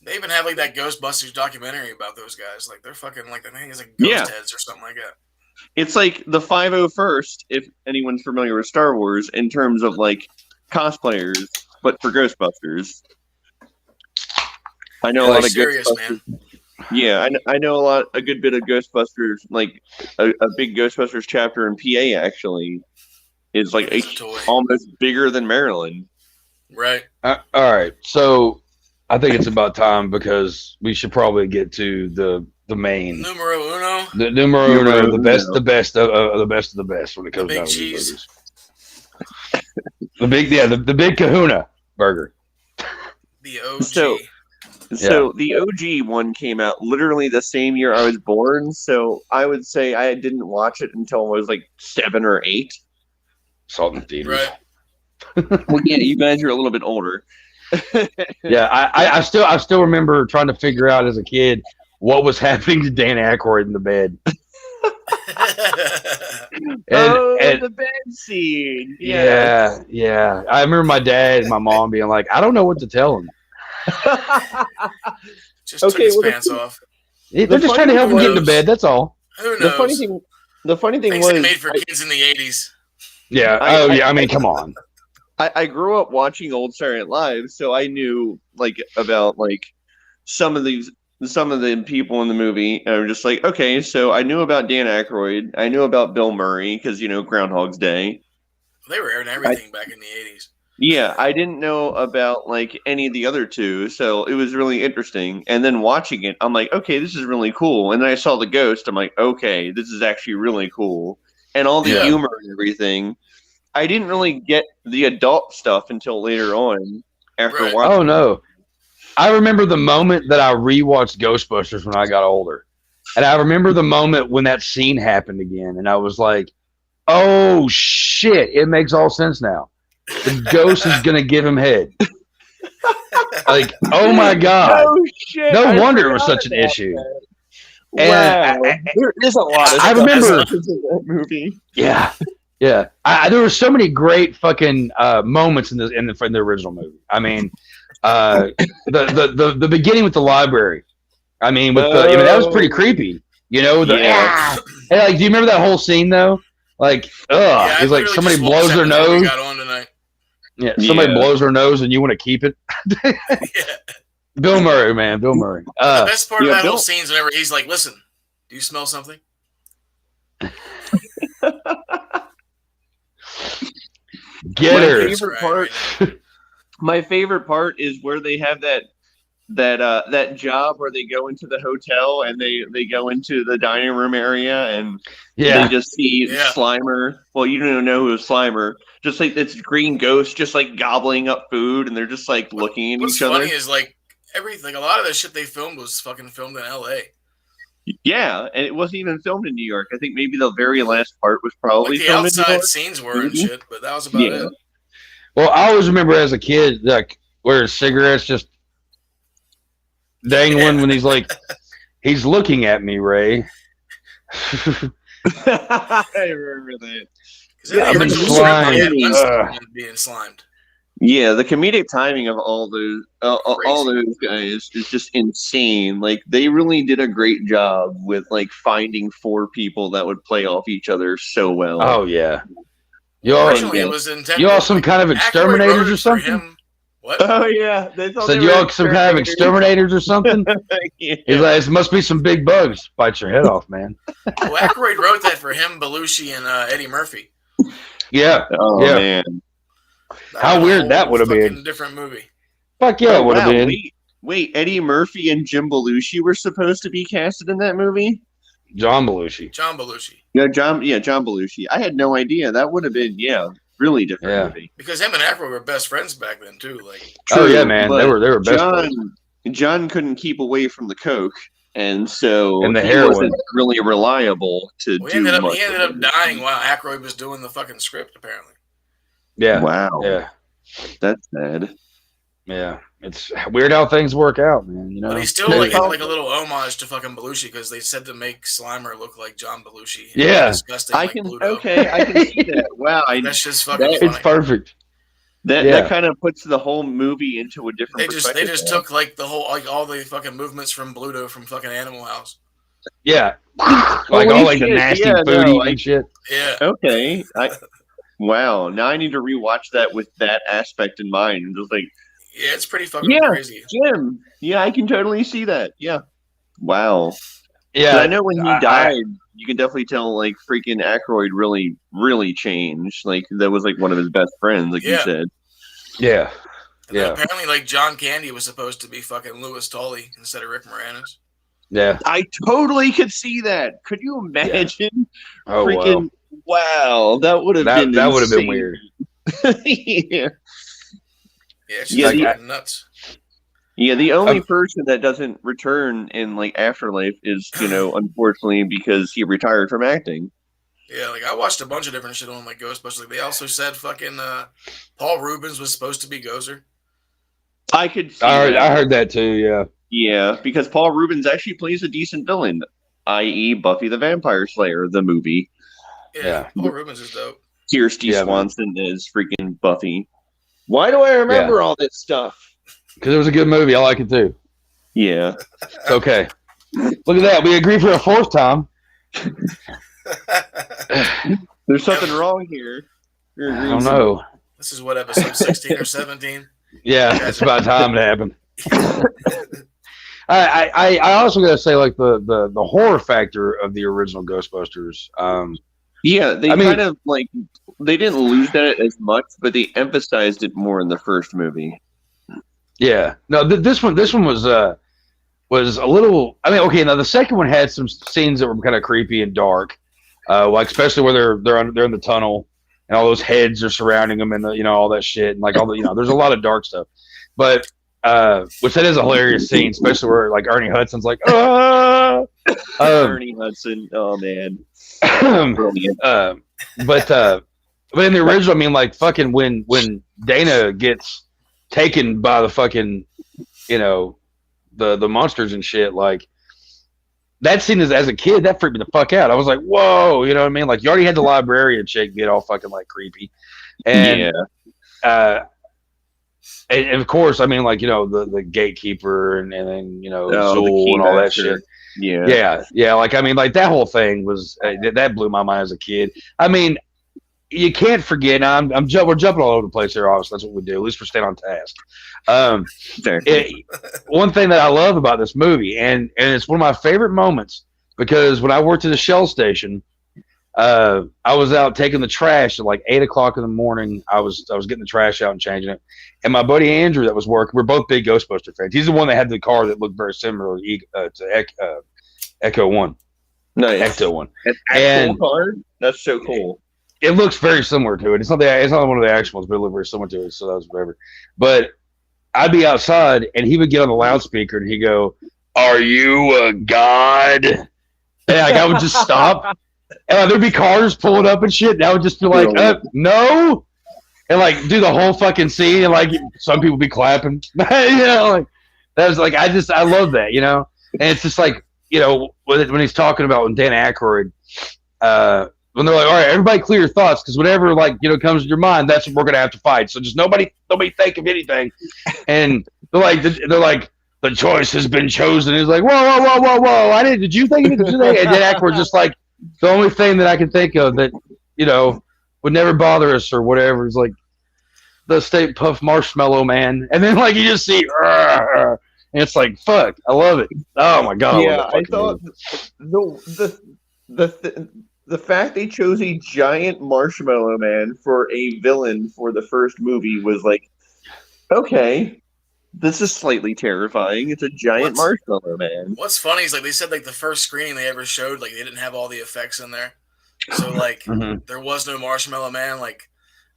They even have like that Ghostbusters documentary about those guys. Like they're fucking like I think it's like Ghost Yeah. Heads or something like that. It's like the 501st, if anyone's familiar with Star Wars, in terms of like cosplayers, but for Ghostbusters. I know a Really lot of serious, Ghostbusters. man. Yeah, I know a good bit of Ghostbusters, like a big Ghostbusters chapter in PA actually is like It's a toy. almost bigger than Maryland. Right. All right. So I think it's about time because we should probably get to the main, Numero uno. the numero Numero uno, the best, uno. the best of the best of the best when it comes big down to cheese. these burgers. The big Kahuna burger. The OG. So the OG one came out literally the same year I was born. So I would say I didn't watch it until I was like 7 or 8. Salt and theaters. right. Well, yeah, you guys are a little bit older. Yeah, I still remember trying to figure out as a kid what was happening to Dan Aykroyd in the bed. And the bed scene. yeah. I remember my dad and my mom being like, I don't know what to tell him. Just Okay, took his well, the- pants off. They're The just trying to funny help him thing get into was- bed. That's all. Who The knows? funny thing Things was they made for kids in the 80s. Yeah. I mean, come on. I grew up watching old Saturday Night Live, so I knew like about like some of the people in the movie. And I'm just like, okay, so I knew about Dan Aykroyd, I knew about Bill Murray because Groundhog's Day. They were airing everything back in the 80s. Yeah, I didn't know about like any of the other two, so it was really interesting. And then watching it, I'm like, okay, this is really cool. And then I saw the ghost, I'm like, okay, this is actually really cool. And all the Yeah. humor and everything. I didn't really get the adult stuff until later on after Right. watching. Oh no. I remember the moment that I rewatched Ghostbusters when I got older. And I remember the moment when that scene happened again. And I was like, oh shit, it makes all sense now. The ghost is going to give him head. Like, oh my God. Oh, shit, No I wonder it was forgot such an about issue. that. And Wow, there is a lot of I stuff remember- that happens in that movie. Yeah. Yeah. There were so many great fucking moments in the original movie. I mean, the beginning with the library. I mean, that was pretty creepy. Yeah. Hey, like, do you remember that whole scene though? Like, Yeah, he's I like literally somebody just blows watched their that before we nose. got on tonight. Yeah, somebody Yeah. blows their nose and you want to keep it. Yeah. Bill Murray, man, Bill Murray. The best part of yeah, that whole Bill- scene is whenever he's like, "Listen, do you smell something?" Get My her. favorite part. My favorite part is where they have that job where they go into the hotel and they go into the dining room area and Yeah, they just see Yeah. Slimer. Well, you don't even know who was Slimer. Just like this green ghost, just like gobbling up food, and they're just like looking at What's each other. funny is like everything. A lot of the shit they filmed was fucking filmed in L.A. Yeah, and it wasn't even filmed in New York. I think maybe the very last part was probably Like the filmed in New outside York. scenes were and Maybe. shit, but that was about Yeah. it. well, I always remember as a kid, like, wearing cigarettes just dangling when he's looking at me, Ray. I remember that. 'Cause in the Yeah, I've been original slimed. script, they had Winston Ugh. being slimed. Yeah, the comedic timing of all all Crazy. those guys is just insane. Like they really did a great job with like finding four people that would play off each other so well. Oh yeah. You all, Originally, yeah. it was intended. you all some kind of Aykroyd exterminators wrote or it for something? him. What? Oh yeah, they thought Said they you were all some kind of exterminators or something? Yeah. He's like, it must be some big bugs. Bite your head off, man. Well, Aykroyd wrote that for him, Belushi, and Eddie Murphy. Yeah. Oh Yeah. man. How was a weird that whole would have been. fucking different movie. Fuck yeah, Oh, it would have wow, been. Wait, Eddie Murphy and Jim Belushi were supposed to be casted in that movie? John Belushi. John Belushi. John Belushi. I had no idea. That would have been really different Yeah. movie. Because him and Aykroyd were best friends back then too. Like, Oh yeah, True, man. but They were best friends. John couldn't keep away from the coke, and so And the he heroin. wasn't really reliable to well, do he much. ended up dying while Aykroyd was doing the fucking script. Apparently, Yeah. Wow, Yeah. that's sad. Yeah. It's weird how things work out, man. You know. but he still like had like a little homage to fucking Belushi because they said to make Slimer look like John Belushi. Yeah. Disgusting. I like can Pluto. I can see that. Wow, That's just fucking That- funny. It's perfect. that Yeah. kind of puts the whole movie into a different They just perspective. took like the whole like all the fucking movements from Bluto from fucking Animal House. Yeah. Like Holy all like the shit, nasty yeah, food no, eating and shit. Yeah. Okay. Wow. Now I need to rewatch that with that aspect in mind. And just like, Yeah, it's pretty fucking Yeah. crazy. Jim. Yeah, I can totally see that. Yeah. Wow. Yeah. 'Cause I know when he I- died, you can definitely tell like freaking Aykroyd really, really changed. Like that was like one of his best friends, like you Yeah. said. Yeah. And then Yeah. apparently, like John Candy was supposed to be fucking Louis Tully instead of Rick Moranis. Yeah. I totally could see that. Could you imagine? Oh wow. Freaking wow. That would have been That would have been insane. weird. Yeah. Yeah, it's Yeah, just the- fucking nuts. Yeah, the only person that doesn't return in like Afterlife is, unfortunately because he retired from acting. Yeah, like I watched a bunch of different shit on like Ghostbusters. Like, they also said fucking Paul Rubens was supposed to be Gozer. I could see I that. heard that too. Yeah. Yeah, because Paul Rubens actually plays a decent villain, i.e. Buffy the Vampire Slayer, the movie. Yeah, Yeah. Paul Rubens is dope. Kirstie Yeah, man. Swanson is freaking Buffy. Why do I remember all this stuff? Because it was a good movie. I like it too. Yeah. It's okay. Look at that. We agree for a fourth time. There's something wrong here. You're I don't know. This is what, episode 16 or 17? Yeah, it's about time to happen. I also gotta say, like the horror factor of the original Ghostbusters. Yeah, they I mean- kind of like they didn't lose that as much, but they emphasized it more in the first movie. Yeah, no, this one was a little. I mean, okay, now the second one had some scenes that were kind of creepy and dark, like especially where they're in the tunnel and all those heads are surrounding them and all that shit and like all the there's a lot of dark stuff, but which that is a hilarious scene, especially where like Ernie Hudson's like, Ernie Hudson, oh man, brilliant. But in the original, I mean, like fucking when Dana gets taken by the fucking, the monsters and shit, like that scene is, as a kid, that freaked me the fuck out. I was like, whoa, you know what I mean? Like you already had the librarian chick get all fucking like creepy, and and of course, I mean, like the gatekeeper and then the Zool and all that Keymaster. shit. Yeah. Like I mean, like that whole thing was that blew my mind as a kid. I mean, you can't forget. We're jumping all over the place here. Obviously, that's what we do. At least we're staying on task. One thing that I love about this movie, and it's one of my favorite moments, because when I worked at a Shell station, I was out taking the trash at like 8:00 in the morning. I was getting the trash out and changing it, and my buddy Andrew that was working. We're both big Ghostbuster fans. He's the one that had the car that looked very similar to Echo One. Nice. Ecto One. An actual car? That's so cool. It looks very similar to it. It's not one of the actual ones, but it looked very similar to it. So that was whatever. But I'd be outside, and he would get on the loudspeaker, and he'd go, "Are you a god?" And like, I would just stop, and like, there'd be cars pulling up and shit, and I would just be like, "No," and like do the whole fucking scene, and like some people be clapping, like that was like I love that, and it's just like when he's talking about when Dan Aykroyd. When they're like, all right, everybody clear your thoughts, because whatever comes to your mind, that's what we're gonna have to fight. So just nobody think of anything. And they're like, the choice has been chosen. He's like, whoa! Did you think of it? Did you think? And then Aykroyd's just like, the only thing that I can think of that would never bother us or whatever is like the State Puff Marshmallow Man. And then like you just see, and it's like, fuck, I love it. Oh my god! Yeah, I thought the fact they chose a giant marshmallow man for a villain for the first movie was like, okay, this is slightly terrifying. It's a giant marshmallow man. What's funny is like they said like the first screening they ever showed, like they didn't have all the effects in there, so like there was no marshmallow man. Like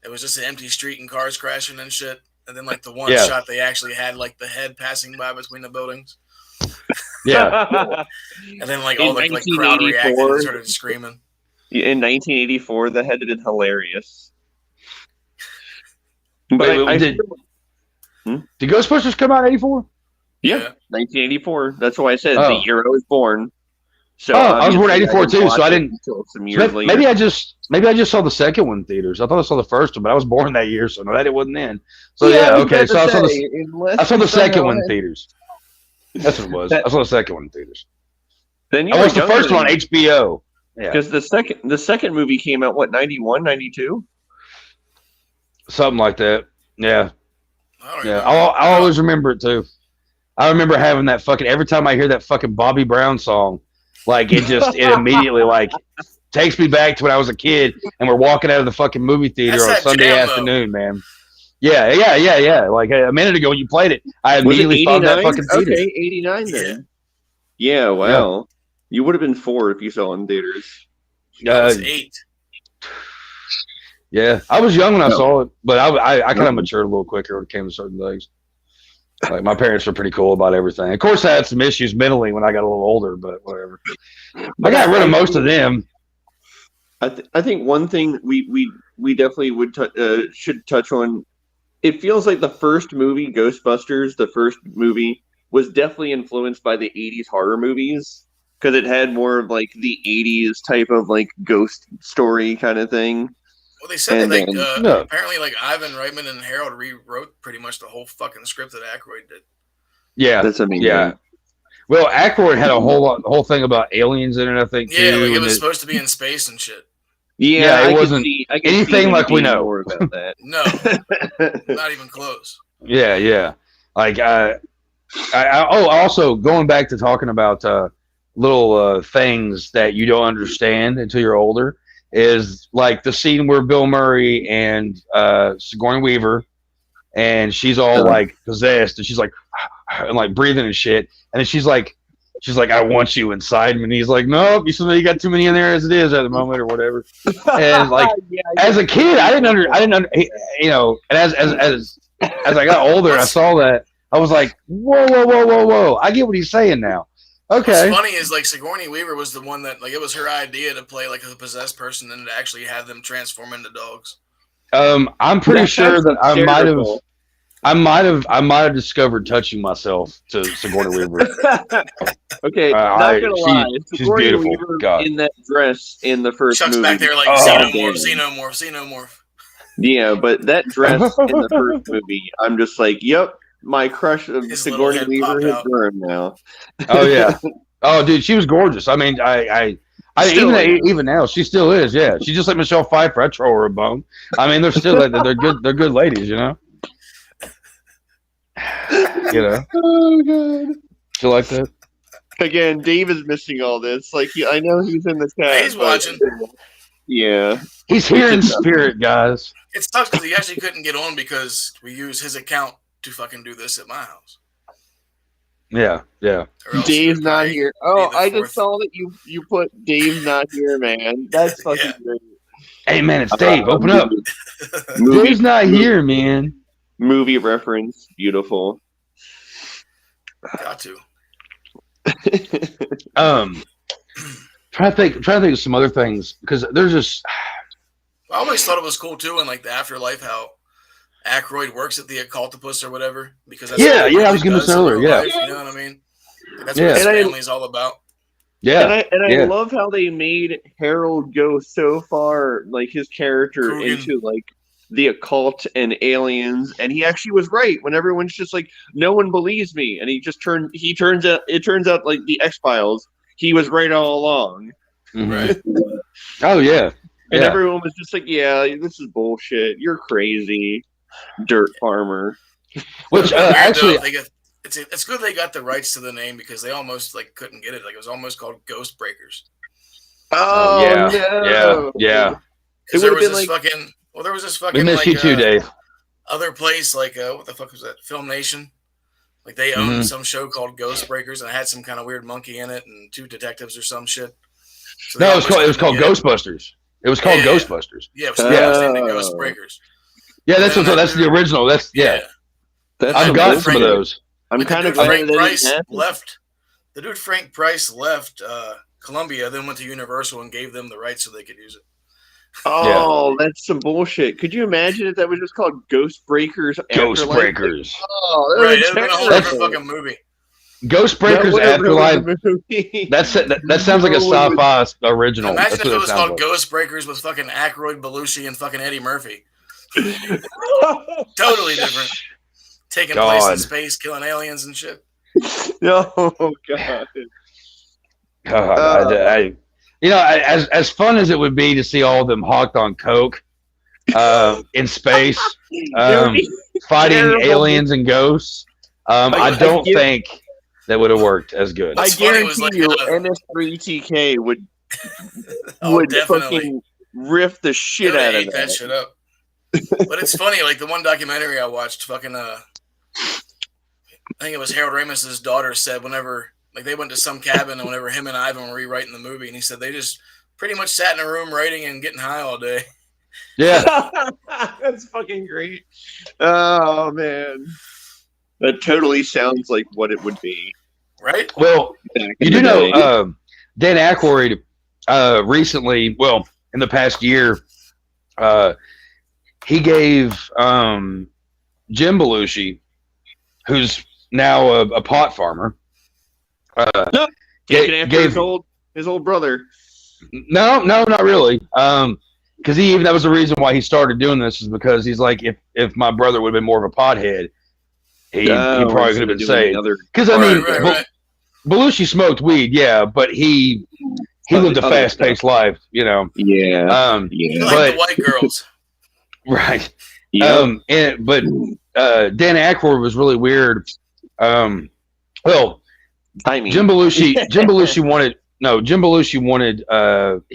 it was just an empty street and cars crashing and shit. And then like the one shot they actually had like the head passing by between the buildings. Yeah, and then like all the like crowd reacted and started screaming. In 1984, that had to have been hilarious. But did Ghostbusters come out in 84? Yeah, 1984. That's why I said the year I was born. So I was born in 84 too, so I didn't. Some years later. Maybe I just saw the second one in theaters. I thought I saw the first one, but I was born that year, so no, that it wasn't then. So okay. So I saw the second one in theaters. That's what it was. I saw the second one in theaters. Then I watched the first one on HBO. Because the second movie came out, 91, 92? Something like that. Yeah. I always remember it too. I remember having that fucking, every time I hear that fucking Bobby Brown song, like it immediately like takes me back to when I was a kid and we're walking out of the fucking movie theater on Sunday afternoon, man. Yeah. Like a minute ago when you played it, I immediately thought that fucking theater. Okay, 89 then. Yeah, wow. Yeah. You would have been 4 if you saw it in theaters. I was 8. Yeah, I was young when I saw it, but I kind of matured a little quicker when it came to certain things. Like my parents were pretty cool about everything. Of course, I had some issues mentally when I got a little older, but whatever. I got rid of most of them. I think one thing we definitely should touch on. It feels like the first movie, Ghostbusters, the first movie, was definitely influenced by the 80s horror movies. Because it had more of like the 80s type of like ghost story kind of thing. Well, they said that apparently like Ivan Reitman and Harold rewrote pretty much the whole fucking script that Aykroyd did. Yeah, that's amazing. Yeah. Well, Aykroyd had a whole thing about aliens in it, I think. Yeah, too, like it was supposed to be in space and shit. Yeah, it wasn't anything like we know. More about that. No, not even close. Yeah. Like also going back to talking about little things that you don't understand until you're older is like the scene where Bill Murray and Sigourney Weaver, and she's all like possessed, and she's like and like breathing and shit, and then she's like, I want you inside me, and he's like, nope, you got too many in there as it is at the moment or whatever. And like as a kid, I didn't under, and as I got older, I saw that, I was like, whoa, I get what he's saying now. Okay. What's funny is like Sigourney Weaver was the one that like it was her idea to play like a possessed person and to actually have them transform into dogs. I'm pretty sure that I might have discovered touching myself to Sigourney Weaver. Okay, not gonna lie, she's beautiful. Weaver in that dress in the first Chuck's movie. back there like xenomorph. Yeah, but that dress in the first movie, I'm just like, yep. My crush of Sigourney Weaver has grown now. Oh yeah, Oh, dude, she was gorgeous. I mean, Still even now, she still is. Yeah, she's just like Michelle Pfeiffer. I troll her a bone. I mean, they're still like they're good. They're good ladies, you know. You know, Oh god. you like that? Again, Dave is missing all this. Like, I know he's in the chat. He's but- watching. Yeah. He's here in spirit, guys. It sucks because he actually couldn't get on because we use his account to fucking do this at my house. Yeah, yeah. Or else Dave's it would not probably here. be Oh, the I fourth. just saw that you put Dave's not here, man. That's fucking Yeah. great. Hey, man, it's Dave. Open up. Movie, Dave's not here, man. movie reference. Beautiful. Got to. Trying to think of some other things because there's just I always thought it was cool too in like the afterlife how Aykroyd works at the occultopus or whatever because that's Yeah, what yeah, I he was gonna does say in earlier, real yeah. life, you know what I mean? That's Yeah. what his And I- family's all about. yeah, And I yeah. love how they made Harold go so far, like his character, Coogan. into like the occult and aliens, and he actually was right when everyone's just like, no one believes me, and it turns out like the X-Files, he was right all along, Mhm. Right. Oh yeah, and yeah. everyone was just like, yeah, this is bullshit, you're crazy, dirt farmer. Which Weird, though, actually, they got, it's good they got the rights to the name because they almost like couldn't get it. Like it was almost called Ghost Breakers. Oh yeah, no. yeah. It Because there would've was been this like- fucking there was this We fucking missed like you too, Dave. other place like what the fuck was that? Film Nation. Like they owned Mhm. some show called Ghost Breakers and it had some kind of weird monkey in it and two detectives or some shit. So they No, it was almost called couldn't get it. Ghostbusters. It was called Yeah. Ghostbusters. Yeah, so they was named it Oh. Ghost Breakers. Yeah, that's And then that's that the dude- original. That's yeah. That's I've some got bullshit. some of those. I'm Like, the kind of dude glad Frank that Price didn't happen. left. The dude Frank Price left Columbia, then went to Universal and gave them the rights so they could use it. Oh, that's some bullshit. Could you imagine if that was just called Ghost Breakers? Ghost Afterlife? Breakers. Oh, that Right, would it would have been a whole That's- different fucking movie. Ghost Breakers That would've Afterlife. ruined the movie. That sounds like a No one would- sci-fi original. Imagine That's if what it was sounds called like. Ghost Breakers with fucking Aykroyd, Belushi, and fucking Eddie Murphy. Totally different. Taking place in God. space, killing aliens and shit. Oh god. God, as fun as it would be to see all of them hawked on coke in space, fighting Terrible. aliens and ghosts, I don't think that would have worked as good. I What's funny was, guarantee like, you, NS3TK would Oh, definitely. fucking riff the shit They out ate of that that. shit up. But it's funny, like the one documentary I watched, fucking I think it was Harold Ramis's daughter said whenever like they went to some cabin and whenever him and Ivan were rewriting the movie, and he said they just pretty much sat in a room writing and getting high all day. Yeah, That's fucking great. Oh man. That totally sounds like what it would be. Right? well, back you in do the know day. Dan Aykroyd recently, well, in the past year, he gave Jim Belushi, who's now a pot farmer, Taking after gave- his old brother. No, not really. Because that was the reason why he started doing this, is because he's like, if my brother would have been more of a pothead, he probably could have been saved. Because I mean, right. Belushi smoked weed, yeah, but he lived a Other fast paced life, you know. Yeah. You Yeah. like But- the white girls. Right. Yeah. But Dan Aykroyd was really weird. Well, Timing. Jim Belushi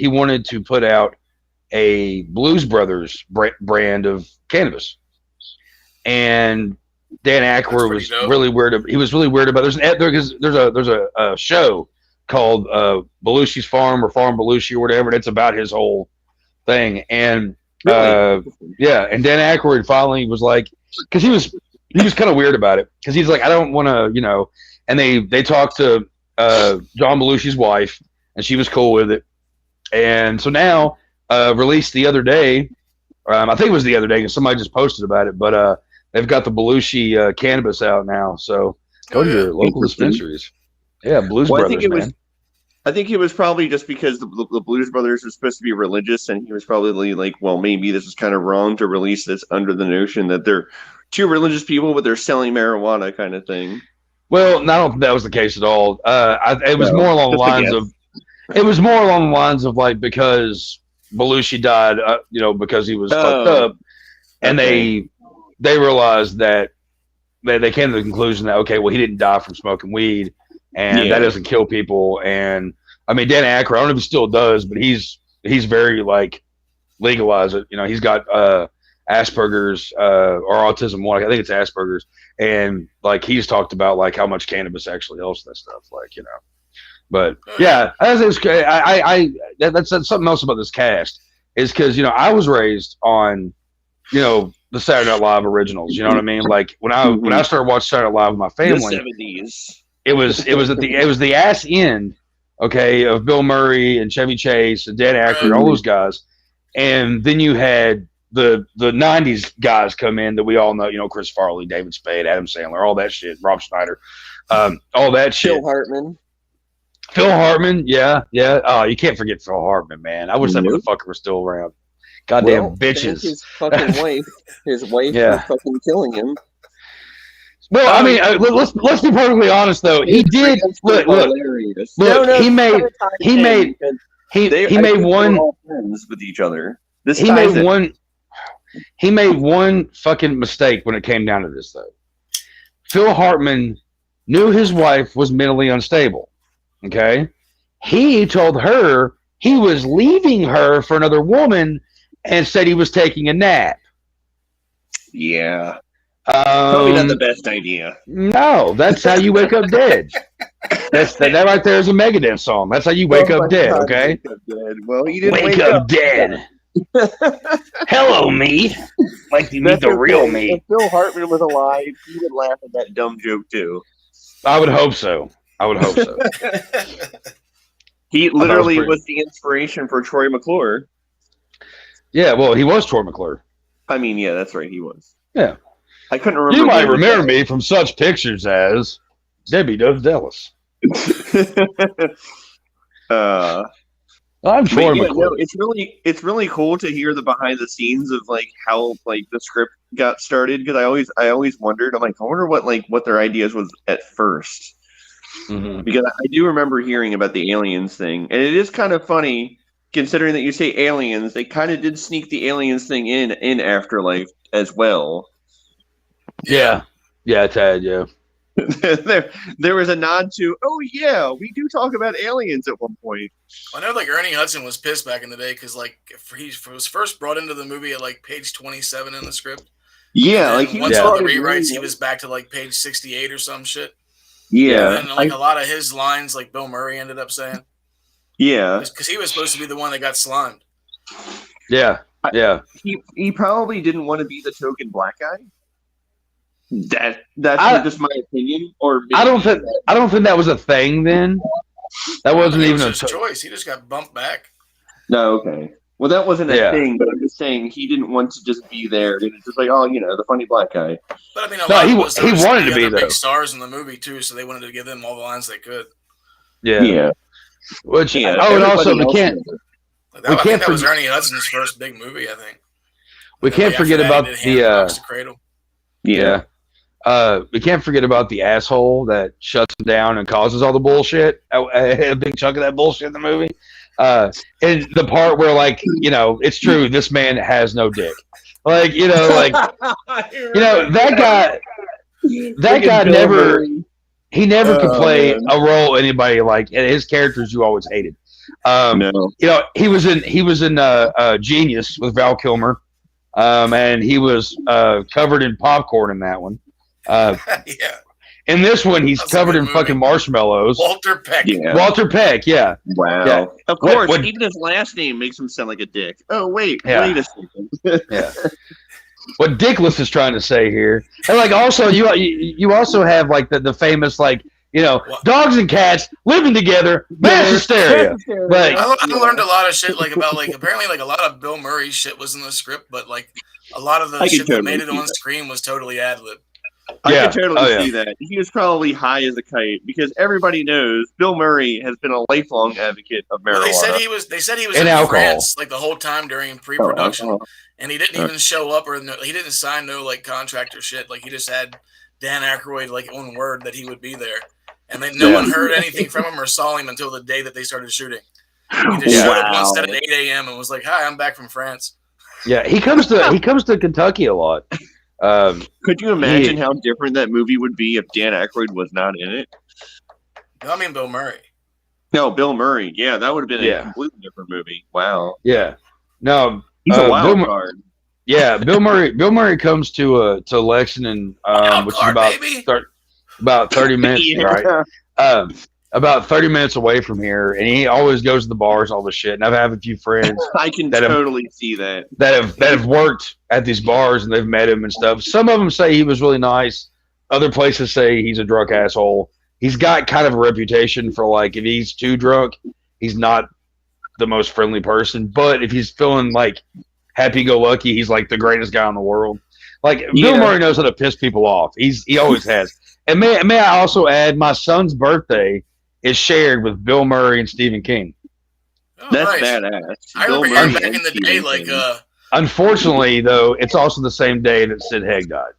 wanted to put out a Blues Brothers brand of cannabis, and Dan That's Aykroyd pretty was dope. really weird. He was really weird about there's a show called Belushi's Farm or Farm Belushi or whatever. That's about his whole thing, and yeah, and Dan Aykroyd finally was like, because he was kind of weird about it, because he's like, I don't want to, and they talked to John Belushi's wife, and she was cool with it, and so now released the other day, I think it was the other day because somebody just posted about it, but they've got the Belushi cannabis out now, so go to your local Interesting. dispensaries. Yeah, Blues Well, Brothers, man. I think it was probably just because the Blues Brothers were supposed to be religious, and he was probably like, well, maybe this is kind of wrong to release this under the notion that they're two religious people, but they're selling marijuana kind of thing. Well, I don't think that was the case at all. It was No, more along the just a lines guess. of. It was more along the lines of like because Belushi died, because he was fucked Oh, up, and okay. they realized that they came to the conclusion that okay, well, he didn't die from smoking weed, and Yeah. that doesn't kill people. And I mean, Dan Aykroyd, I don't know if he still does, but he's very like legalize it. He's got Asperger's or autism. One, I think it's Asperger's, and like he's talked about like how much cannabis actually helps that stuff. But yeah, as it's that's something else about this cast is because I was raised on the Saturday Night Live originals. You know what I mean? Like when I started watching Saturday Night Live with my The family, 70s. it was the ass end, okay, of Bill Murray and Chevy Chase and Dan Aykroyd, all those guys, and then you had the '90s guys come in that we all know, Chris Farley, David Spade, Adam Sandler, all that shit, Rob Schneider, all that shit. Phil Hartman. Yeah. Oh, you can't forget Phil Hartman, man. I wish that Nope. motherfucker was still around. Goddamn Well, bitches. His fucking wife. His wife Yeah. was fucking killing him. Well, I mean, let's be perfectly honest though. He did look. Hilarious. Look, he made one. All friends with each other. This He ties made it. one. He made one fucking mistake when it came down to this though. Phil Hartman knew his wife was mentally unstable. Okay, he told her he was leaving her for another woman and said he was taking a nap. Yeah. Probably not the best idea. No, that's how you wake up dead. That right there is a Megadeth song. That's how you wake up dead. God, Okay, wake up dead. Well, he didn't wake up dead. Hello, me. Like to meet the real me. If Phil Hartman was alive, he would laugh at that dumb joke too. I would hope so. He literally pretty- was the inspiration for Troy McClure. Yeah, well, he was Troy McClure. I mean, yeah, that's right, he was. Yeah. I couldn't remember. You might remember me from such pictures as Debbie Does Dallas. I'm Troy But yeah, McClure. no, it's really cool to hear the behind the scenes of like how like the script got started because I always wondered. I'm like, I wonder what their ideas was at first. Mhm. Because I do remember hearing about the aliens thing, and it is kind of funny considering that you say aliens. They kind of did sneak the aliens thing in Afterlife as well. Yeah, Tad. Yeah. there was a nod to, oh yeah, we do talk about aliens at one point. I know like Ernie Hudson was pissed back in the day because like he was first brought into the movie at like page 27 in the script. Yeah, And like he once was all the already rewrites, he really- was back to like page 68 or some shit. Yeah, And then like a lot of his lines, like Bill Murray ended up saying, yeah. because he was supposed to be the one that got slimed. Yeah. He probably didn't want to be the token black guy. That's just my opinion. Or maybe I don't think that was a thing then. That wasn't It even was a his choice. He just got bumped back. No, okay. Well, that wasn't a Yeah. thing, but I'm just saying he didn't want to just be there. It was just like, oh, the funny black guy. But I mean, No, lot he of it was there he was wanted to the be, other though. big stars in the movie too, so they wanted to give them all the lines they could. Yeah. Which Yeah. oh, and also everybody we else can't knows. Like, We I can't think that was forget- Ernie Hudson's first big movie. I think. we And then, can't like, after forget that, he about did the Box to Cradle. Yeah. we can't forget about the asshole that shuts him down and causes all the bullshit. A big chunk of that bullshit in the movie. And the part where, like, it's true. This man has no dick. Like, that guy. That guy never. He never could play man. a role anybody like. And his characters you always hated. No. He was in Genius with Val Kilmer, and he was covered in popcorn in that one. Yeah. In this one, he's That's a covered good in movie. fucking marshmallows. Walter Peck. Yeah. Walter Peck, yeah. Wow. Yeah. Of course, What- even his last name makes him sound like a dick. Oh, wait. Yeah. Wait a second. What Dickless is trying to say here, and like also you also have like the famous like dogs and cats living together, mass hysteria. Like I learned a lot of shit like about like apparently like a lot of Bill Murray shit was in the script, but like a lot of the I can shit that totally made it see on that. screen was totally ad lib. I Yeah. can totally Oh, yeah. see that. He was probably high as a kite because everybody knows Bill Murray has been a lifelong advocate of marijuana. Well, they said he was And in alcohol. France like the whole time during pre-production, Oh, and he didn't even show up or he didn't sign no like contract or shit. Like he just had Dan Aykroyd like own word that he would be there, and then no one heard anything from him or saw him until the day that they started shooting. He just showed up one set at 8 a.m. and was like, "Hi, I'm back from France." Yeah, he comes to Kentucky a lot. Could you imagine how different that movie would be if Dan Aykroyd was not in it? No, I mean Bill Murray. No, Bill Murray. Yeah, that would have been a completely different movie. Wow. Yeah. No, he's a wild card. Yeah, Bill Murray comes to Lexington, which is about 30 minutes, right? About 30 minutes away from here, and he always goes to the bars, all this shit. And I've had a few friends I can totally see that have worked at these bars, and they've met him and stuff. Some of them say he was really nice. Other places say he's a drunk asshole. He's got kind of a reputation for like if he's too drunk, he's not the most friendly person. But if he's feeling like happy-go-lucky, he's like the greatest guy in the world. Like Bill Murray knows how to piss people off. He always has. And may I also add, my son's birthday is shared with Bill Murray and Stephen King. Oh, that's badass. I remember hearing back in the day, like. Unfortunately, though, it's also the same day that Sid Haig died.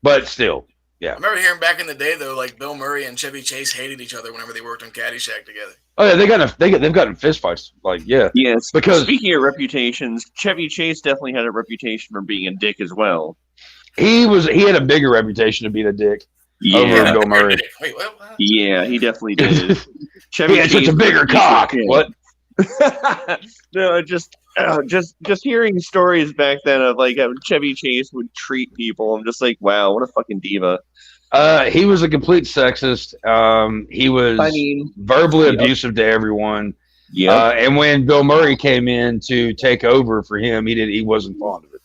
But still, yeah. I remember hearing back in the day, though, like Bill Murray and Chevy Chase hated each other whenever they worked on Caddyshack together. Oh yeah, they've gotten fistfights. Like yes. Because speaking of reputations, Chevy Chase definitely had a reputation for being a dick as well. He had a bigger reputation to be the dick. Over Bill Murray. Wait, what? Yeah, he definitely did. He had such a bigger cock. What? No, just hearing stories back then of like how Chevy Chase would treat people. I'm just like, wow, what a fucking diva. He was a complete sexist. He was verbally abusive to everyone. Yeah. And when Bill Murray came in to take over for him, he wasn't fond of it.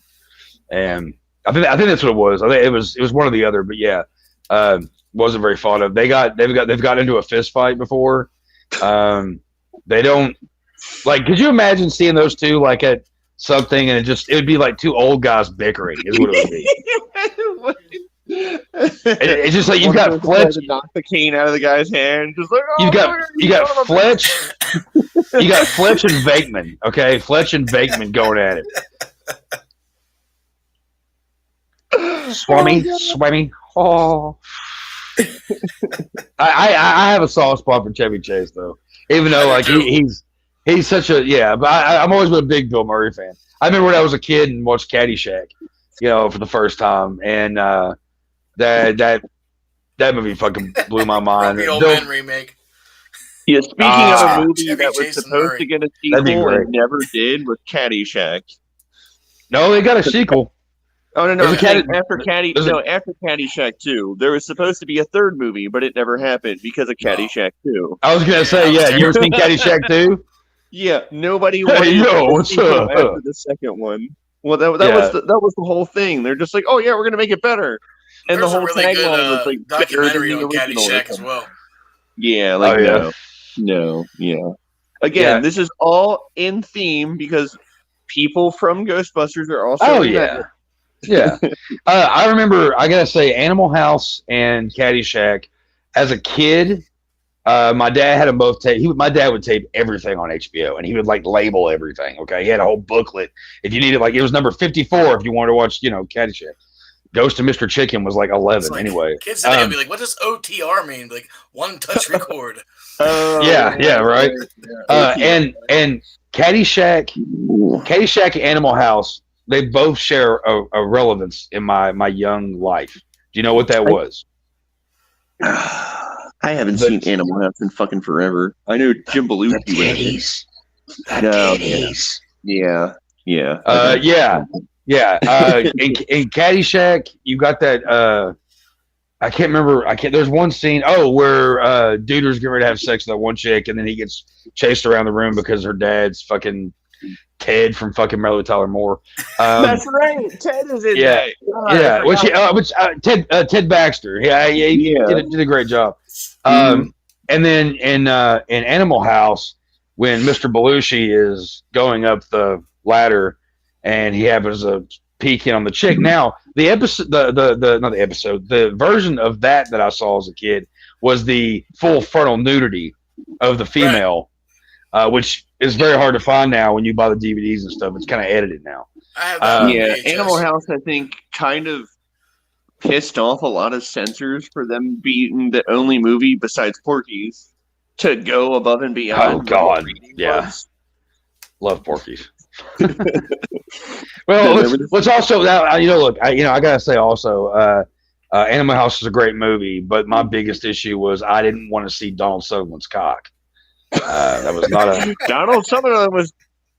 And I think that's what it was. I think it was one or the other, but yeah. Wasn't very fond of. They've got into a fist fight before. They don't like. Could you imagine seeing those two like at something and it would be like two old guys bickering? Is what it would be. It's just like you've got Fletch to knock the cane out of the guy's hand. Just like you got Fletch, you got Fletch and Venkman. Okay, Fletch and Venkman going at it. Swimmy. Oh, I have a soft spot for Chevy Chase though, even though like he's such a But I'm always been a big Bill Murray fan. I remember when I was a kid and watched Caddyshack, for the first time, and that movie fucking blew my mind. The Old Man remake. Yeah, speaking of a movie that was supposed to get a sequel and never did, was Caddyshack. No, they got a sequel. Oh no! After Caddyshack 2, there was supposed to be a third movie, but it never happened because of Caddyshack 2. I was gonna say, you ever seen Caddyshack 2? Yeah, nobody wanted what's up? After the second one. Well, that was the whole thing. They're just like, oh yeah, we're gonna make it better, and there's the whole tagline was like documentary on Caddyshack as well. Yeah, no. Again, this is all in theme because people from Ghostbusters are also. Oh yeah. Yeah, I remember. I gotta say, Animal House and Caddyshack. As a kid, my dad had them both tape. My dad would tape everything on HBO, and he would like label everything. Okay, he had a whole booklet. If you needed, like, it was number 54 if you wanted to watch, Caddyshack. Ghost of Mr. Chicken was like 11 anyway. Kids today would be like, "What does OTR mean?" Like one touch record. Yeah, right. And Caddyshack and Animal House. They both share a relevance in my young life. Do you know what that was? I haven't seen Animal House in fucking forever. I know Jim Belushi. The titties. Yeah. In Caddyshack, you got that. I can't remember. There's one scene. Where Duder's getting ready to have sex with that one chick, and then he gets chased around the room because her dad's fucking Ted from fucking Mary Tyler Moore. That's right. Ted is in there. Ted Baxter. He did a great job. And then in Animal House, when Mr. Belushi is going up the ladder and he happens to peek in on the chick. Now, the version of that I saw as a kid was the full frontal nudity of the female, which is very hard to find now when you buy the DVDs and stuff. It's kind of edited now. Animal House, I think, kind of pissed off a lot of censors for them being the only movie besides Porky's to go above and beyond. Oh, God. Yeah. Love Porky's. Well, let's also look. I gotta say also, Animal House is a great movie, but my biggest issue was I didn't want to see Donald Sutherland's cock. That was not a Donald Sutherland was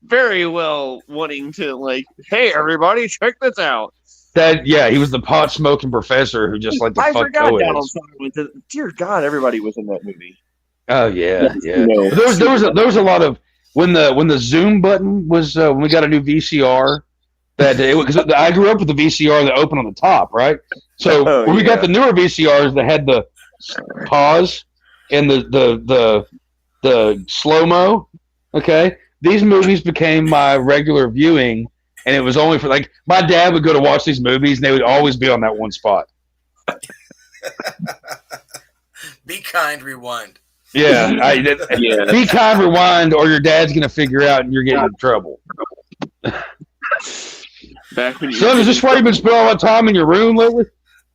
very well wanting to like, hey everybody, check this out. He was the pot smoking professor who just like the I fuck forgot poet Donald is. Sutherland. Dear God, everybody was in that movie. Oh yeah. No. There was a lot of when the zoom button was when we got a new VCR. Because I grew up with the VCR that opened on the top, right? So when we got the newer VCRs that had the pause and the slow mo, okay, these movies became my regular viewing, and it was only for like my dad would go to watch these movies, and they would always be on that one spot. Be kind, rewind. Yeah, Be kind, rewind, or your dad's gonna figure out, and you're getting in trouble. Back when Son, is this why you've been spending all that time in your room lately?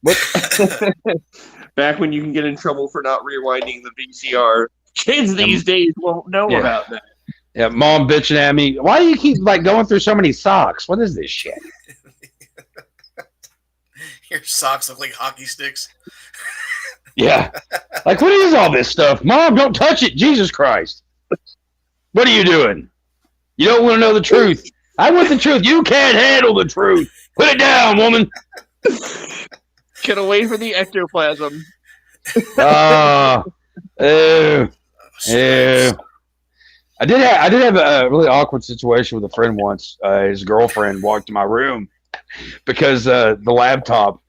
What? Back when you can get in trouble for not rewinding the VCR. Kids these days won't know about that. Yeah, mom bitching at me. Why do you keep like going through so many socks? What is this shit? Your socks look like hockey sticks. Yeah. Like, what is all this stuff? Mom, don't touch it. Jesus Christ. What are you doing? You don't want to know the truth. I want the truth. You can't handle the truth. Put it down, woman. Get away from the ectoplasm. Ew. I did have a really awkward situation with a friend once. His girlfriend walked in my room because the laptop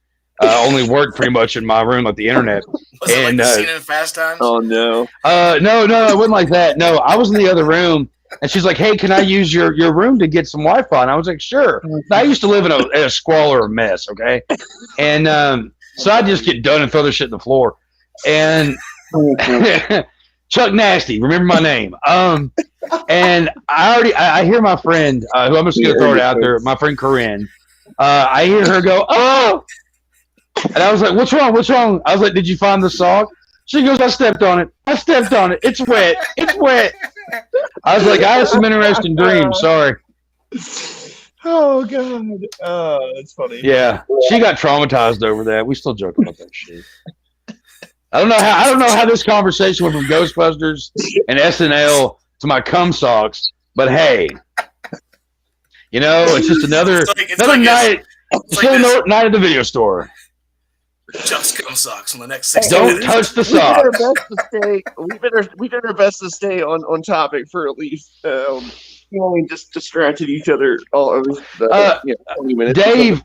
only worked pretty much in my room, like the internet. Was it like the scene in Fast Times? Oh no. No, it wasn't like that. No, I was in the other room. And she's like, hey, can I use your room to get some Wi-Fi? And I was like, sure. I used to live in a squalor of mess, okay? And so I'd just get done and throw the shit on the floor. And Chuck Nasty, remember my name. And I hear my friend, who I'm just going to throw it out there, my friend Corinne, I hear her go, oh! And I was like, what's wrong? What's wrong? I was like, did you find the sock? She goes, I stepped on it. It's wet. I was like, I had some interesting dreams. Sorry. Oh God. Oh, that's funny. Yeah, she got traumatized over that. We still joke about that shit. I don't know how this conversation went from Ghostbusters and SNL to my cum socks, but hey, it's just another night. Night at the video store. Just cum socks in the next 6 Don't minutes. touch the socks. We did our best to stay on topic for at least we only just distracted each other all over the 20 minutes.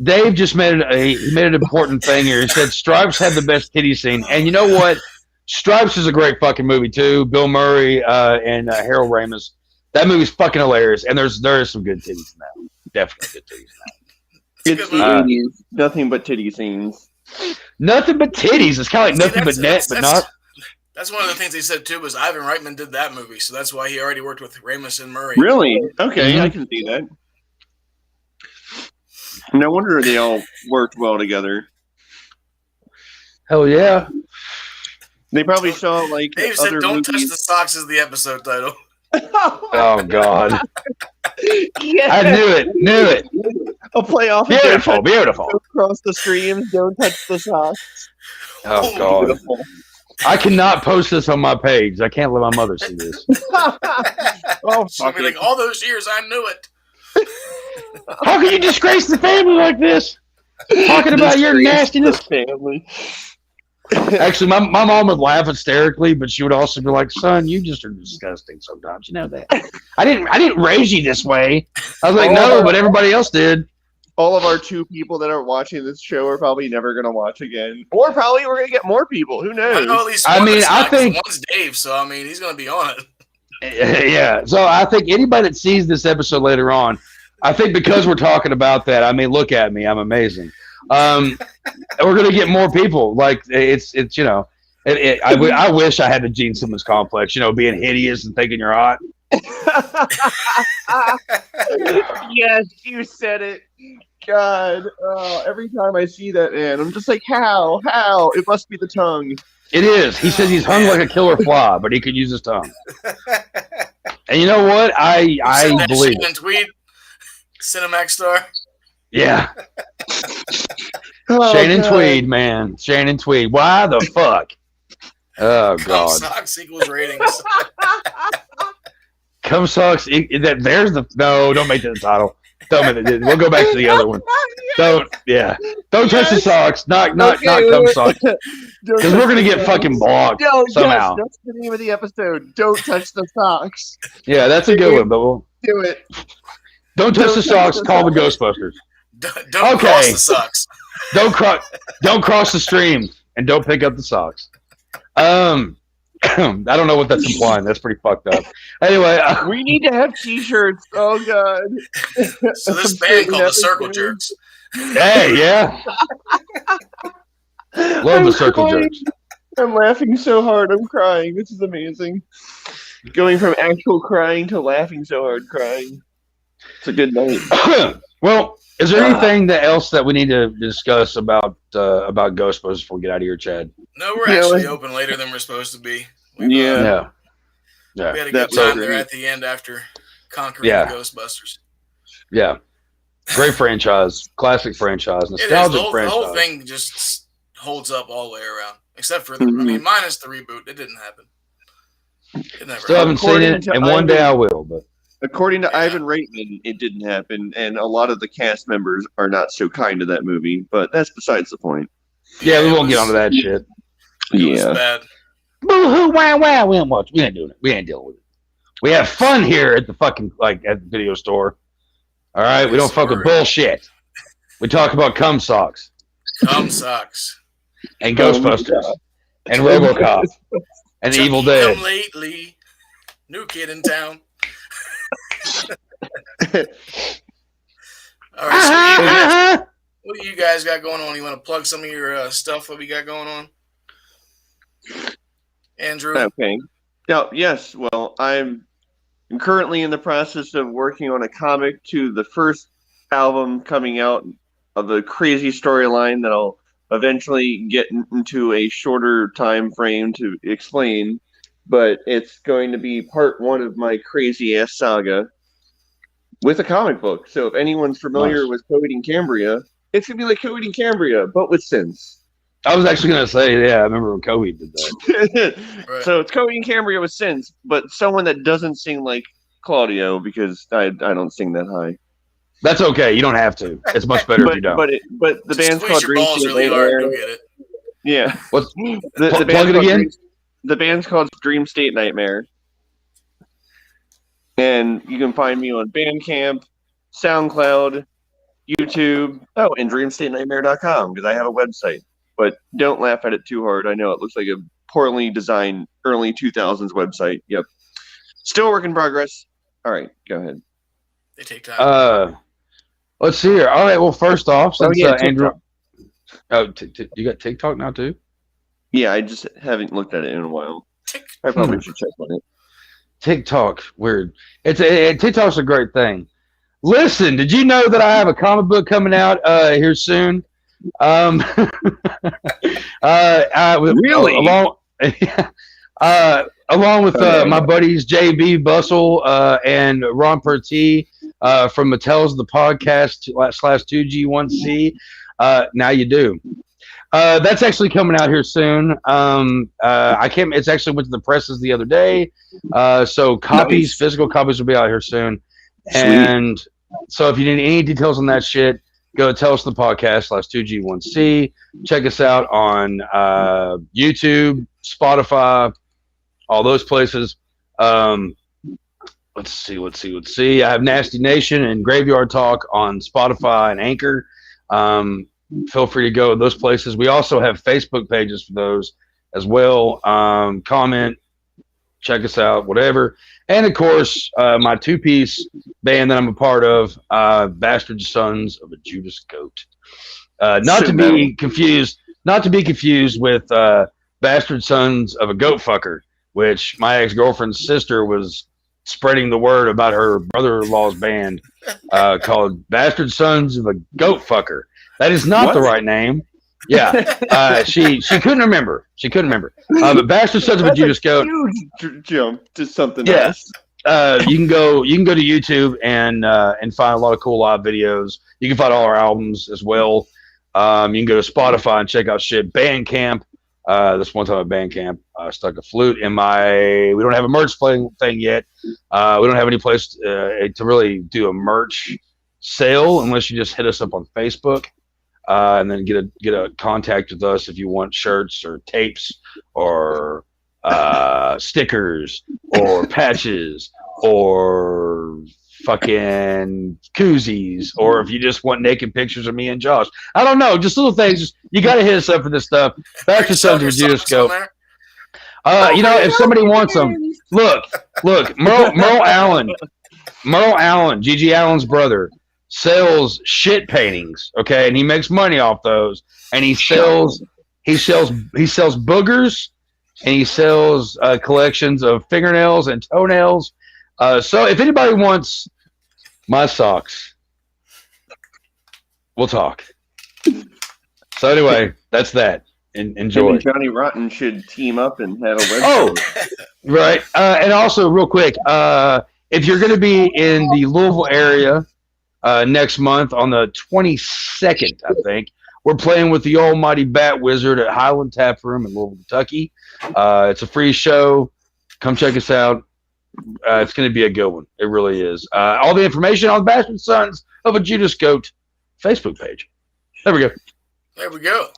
Dave just made an important thing here. He said Stripes had the best titty scene, and you know what? Stripes is a great fucking movie too. Bill Murray and Harold Ramis. That movie's fucking hilarious, and there is some good titties in that. Definitely good titties in that. It's the 80s. Nothing but titty scenes. Nothing but titties. It's kind of like nothing but net, but not. That's one of the things they said too. Was Ivan Reitman did that movie, so that's why he already worked with Ramis and Murray. Really? Okay, I can see that. No wonder they all worked well together. Hell yeah! They probably saw like Dave other said, "Don't movies. touch the socks" is the episode title. Oh God! Yeah. I knew it. A playoff. Beautiful. Across the streams. Don't touch the socks. Oh God! Beautiful. I cannot post this on my page. I can't let my mother see this. Oh, She'll be like, all those years, I knew it. How can you disgrace the family like this? Talking about your nastiness. Family. Actually, my mom would laugh hysterically, but she would also be like, "Son, you just are disgusting sometimes. You know that. I didn't raise you this way." I was like, "No, but everybody else did." All of our 2 people that are watching this show are probably never going to watch again, or probably we're going to get more people. Who knows? I know at least I one mean, that's I not, think- 'cause one's Dave, so I mean, he's going to be on it. Yeah. So I think anybody that sees this episode later on, I think because we're talking about that, I mean, look at me, I'm amazing. We're gonna get more people. Like it's I wish I had the Gene Simmons complex. Being hideous and thinking you're hot. Yes, you said it. God. Every time I see that man, I'm just like, how? It must be the tongue. It is. He says he's hung like a killer fly, but he could use his tongue. And you know what? I believe Shannon Tweed, Cinemax star. Yeah. Oh, Shannon God. Tweed, man. Shannon Tweed. Why the fuck? Oh, Cum God. Socks equals ratings. Cum Socks. There's the. No, don't make that the title. Don't make it. We'll go back to the other one. Don't touch the socks. Not cum socks. Because we're gonna get fucking blocked somehow. Yes, that's the name of the episode. Don't touch the socks. Yeah, that's a good one, but we'll Do it. don't touch the socks. Call the Ghostbusters. Don't cross the socks. Don't cross the stream, and don't pick up the socks. I don't know what that's implying. That's pretty fucked up. Anyway, We need to have T-shirts. Oh God. So this band called the Circle Jerks. hey, yeah. Love the circle jerks. I'm laughing so hard. I'm crying. This is amazing. Going from actual crying to laughing so hard crying. It's a good night. Well, is there anything else that we need to discuss about Ghostbusters before we get out of here, Chad? No, we're actually open later than we're supposed to be. Yeah. Yeah. We had a good time there at the end after conquering the Ghostbusters. Yeah. Great franchise. Classic franchise. Nostalgic franchise. The whole thing just holds up all the way around. Except for minus the reboot. It didn't happen. It never Still haven't seen it, and one day I will. But according to Ivan Reitman, it didn't happen, and a lot of the cast members are not so kind to that movie. But that's besides the point. Yeah, we won't get onto that shit. It was bad. Boo-hoo, wow. We ain't watching. We ain't doing it. We ain't dealing with it. We have fun here at the fucking at the video store. All right, we don't fuck with bullshit. We talk about cum socks. Cum socks. And Ghostbusters. And RoboCop. And Chucky Evil Dead. Come lately. New kid in town. All right, so what do you guys got going on? You want to plug some of your stuff? What we got going on? Andrew? Okay. Now, yes. Well, I'm currently in the process of working on a comic to the first album coming out of the crazy storyline that I'll eventually get into a shorter time frame to explain. But it's going to be part one of my crazy ass saga with a comic book. So if anyone's familiar with Coheed and Cambria, it's going to be like Coheed and Cambria, but with sins. I was actually going to say, yeah, I remember when Coheed did that. Right. So it's Coheed and Cambria with sins, but someone that doesn't sing like Claudio, because I don't sing that high. That's okay. You don't have to. It's much better if you don't. But the Just band's squeeze called your Dream balls State really hard. Nightmare. Go get it. Yeah. What's The plug band's it called again? The band's called Dream State Nightmare. And you can find me on Bandcamp, SoundCloud, YouTube, and DreamStateNightmare.com, because I have a website. But don't laugh at it too hard. I know it looks like a poorly designed early 2000s website. Yep. Still work in progress. All right, go ahead. They take time. Let's see here. All right. Well, first off, since Andrew, TikTok. you got TikTok now too? Yeah, I just haven't looked at it in a while. I probably should check on it. TikTok, weird. TikTok's a great thing. Listen, did you know that I have a comic book coming out here soon? Really? Along with my buddies JB Bustle and Ron Pertee from Mattel's The Podcast /2G1C. Now you do. That's actually coming out here soon. It's actually went to the presses the other day. So copies, physical copies will be out here soon. Sweet. And so if you need any details on that shit, go to Tell Us the Podcast /2G1C. Check us out on YouTube, Spotify, all those places. Let's see. I have Nasty Nation and Graveyard Talk on Spotify and Anchor. Feel free to go to those places. We also have Facebook pages for those as well. Comment, check us out, whatever. And of course, my two-piece band that I'm a part of, Bastard Sons of a Judas Goat. Not to be confused with Bastard Sons of a Goat Fucker, which my ex-girlfriend's sister was spreading the word about her brother-in-law's band called Bastard Sons of a Goat Fucker. That is not the right name. Yeah, she couldn't remember. But Bastard Sons of a Judas Goat. Huge jump to something else. You can go to YouTube and find a lot of cool live videos. You can find all our albums as well. You can go to Spotify and check out shit. Bandcamp. This one time at Bandcamp, stuck a flute in my. We don't have a merch thing yet. We don't have any place to really do a merch sale unless you just hit us up on Facebook, and then get a contact with us if you want shirts or tapes or stickers or patches or fucking koozies, or if you just want naked pictures of me and Josh. I don't know, just little things. You got to hit us up for this stuff. Bastard Sons of Judas Goat. If somebody wants them, look, Merle Allen, Gigi Allen's brother, sells shit paintings, okay, and he makes money off those, and he sells boogers, and he sells collections of fingernails and toenails. So if anybody wants my socks, we'll talk. So anyway, that's that. Enjoy. Maybe Johnny Rotten should team up and have a website. Oh, right. And also, real quick, if you're going to be in the Louisville area next month on the 22nd, I think, we're playing with the almighty Bat Wizard at Highland Tap Room in Louisville, Kentucky. It's a free show. Come check us out. It's going to be a good one. It really is. All the information on the Bastard Sons of a Judas Goat Facebook page. There we go.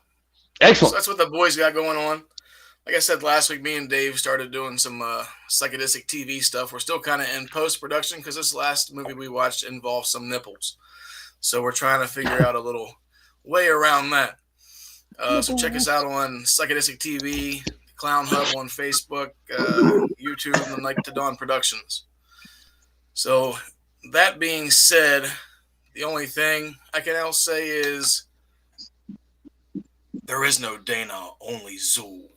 Excellent. So that's what the boys got going on. Like I said last week, me and Dave started doing some psychedelic TV stuff. We're still kind of in post-production because this last movie we watched involved some nipples. So we're trying to figure out a little way around that. So check us out on Psychedelic TV, Clown Hub on Facebook, YouTube, and Like to Dawn Productions. So that being said, the only thing I can else say is there is no Dana, only Zool.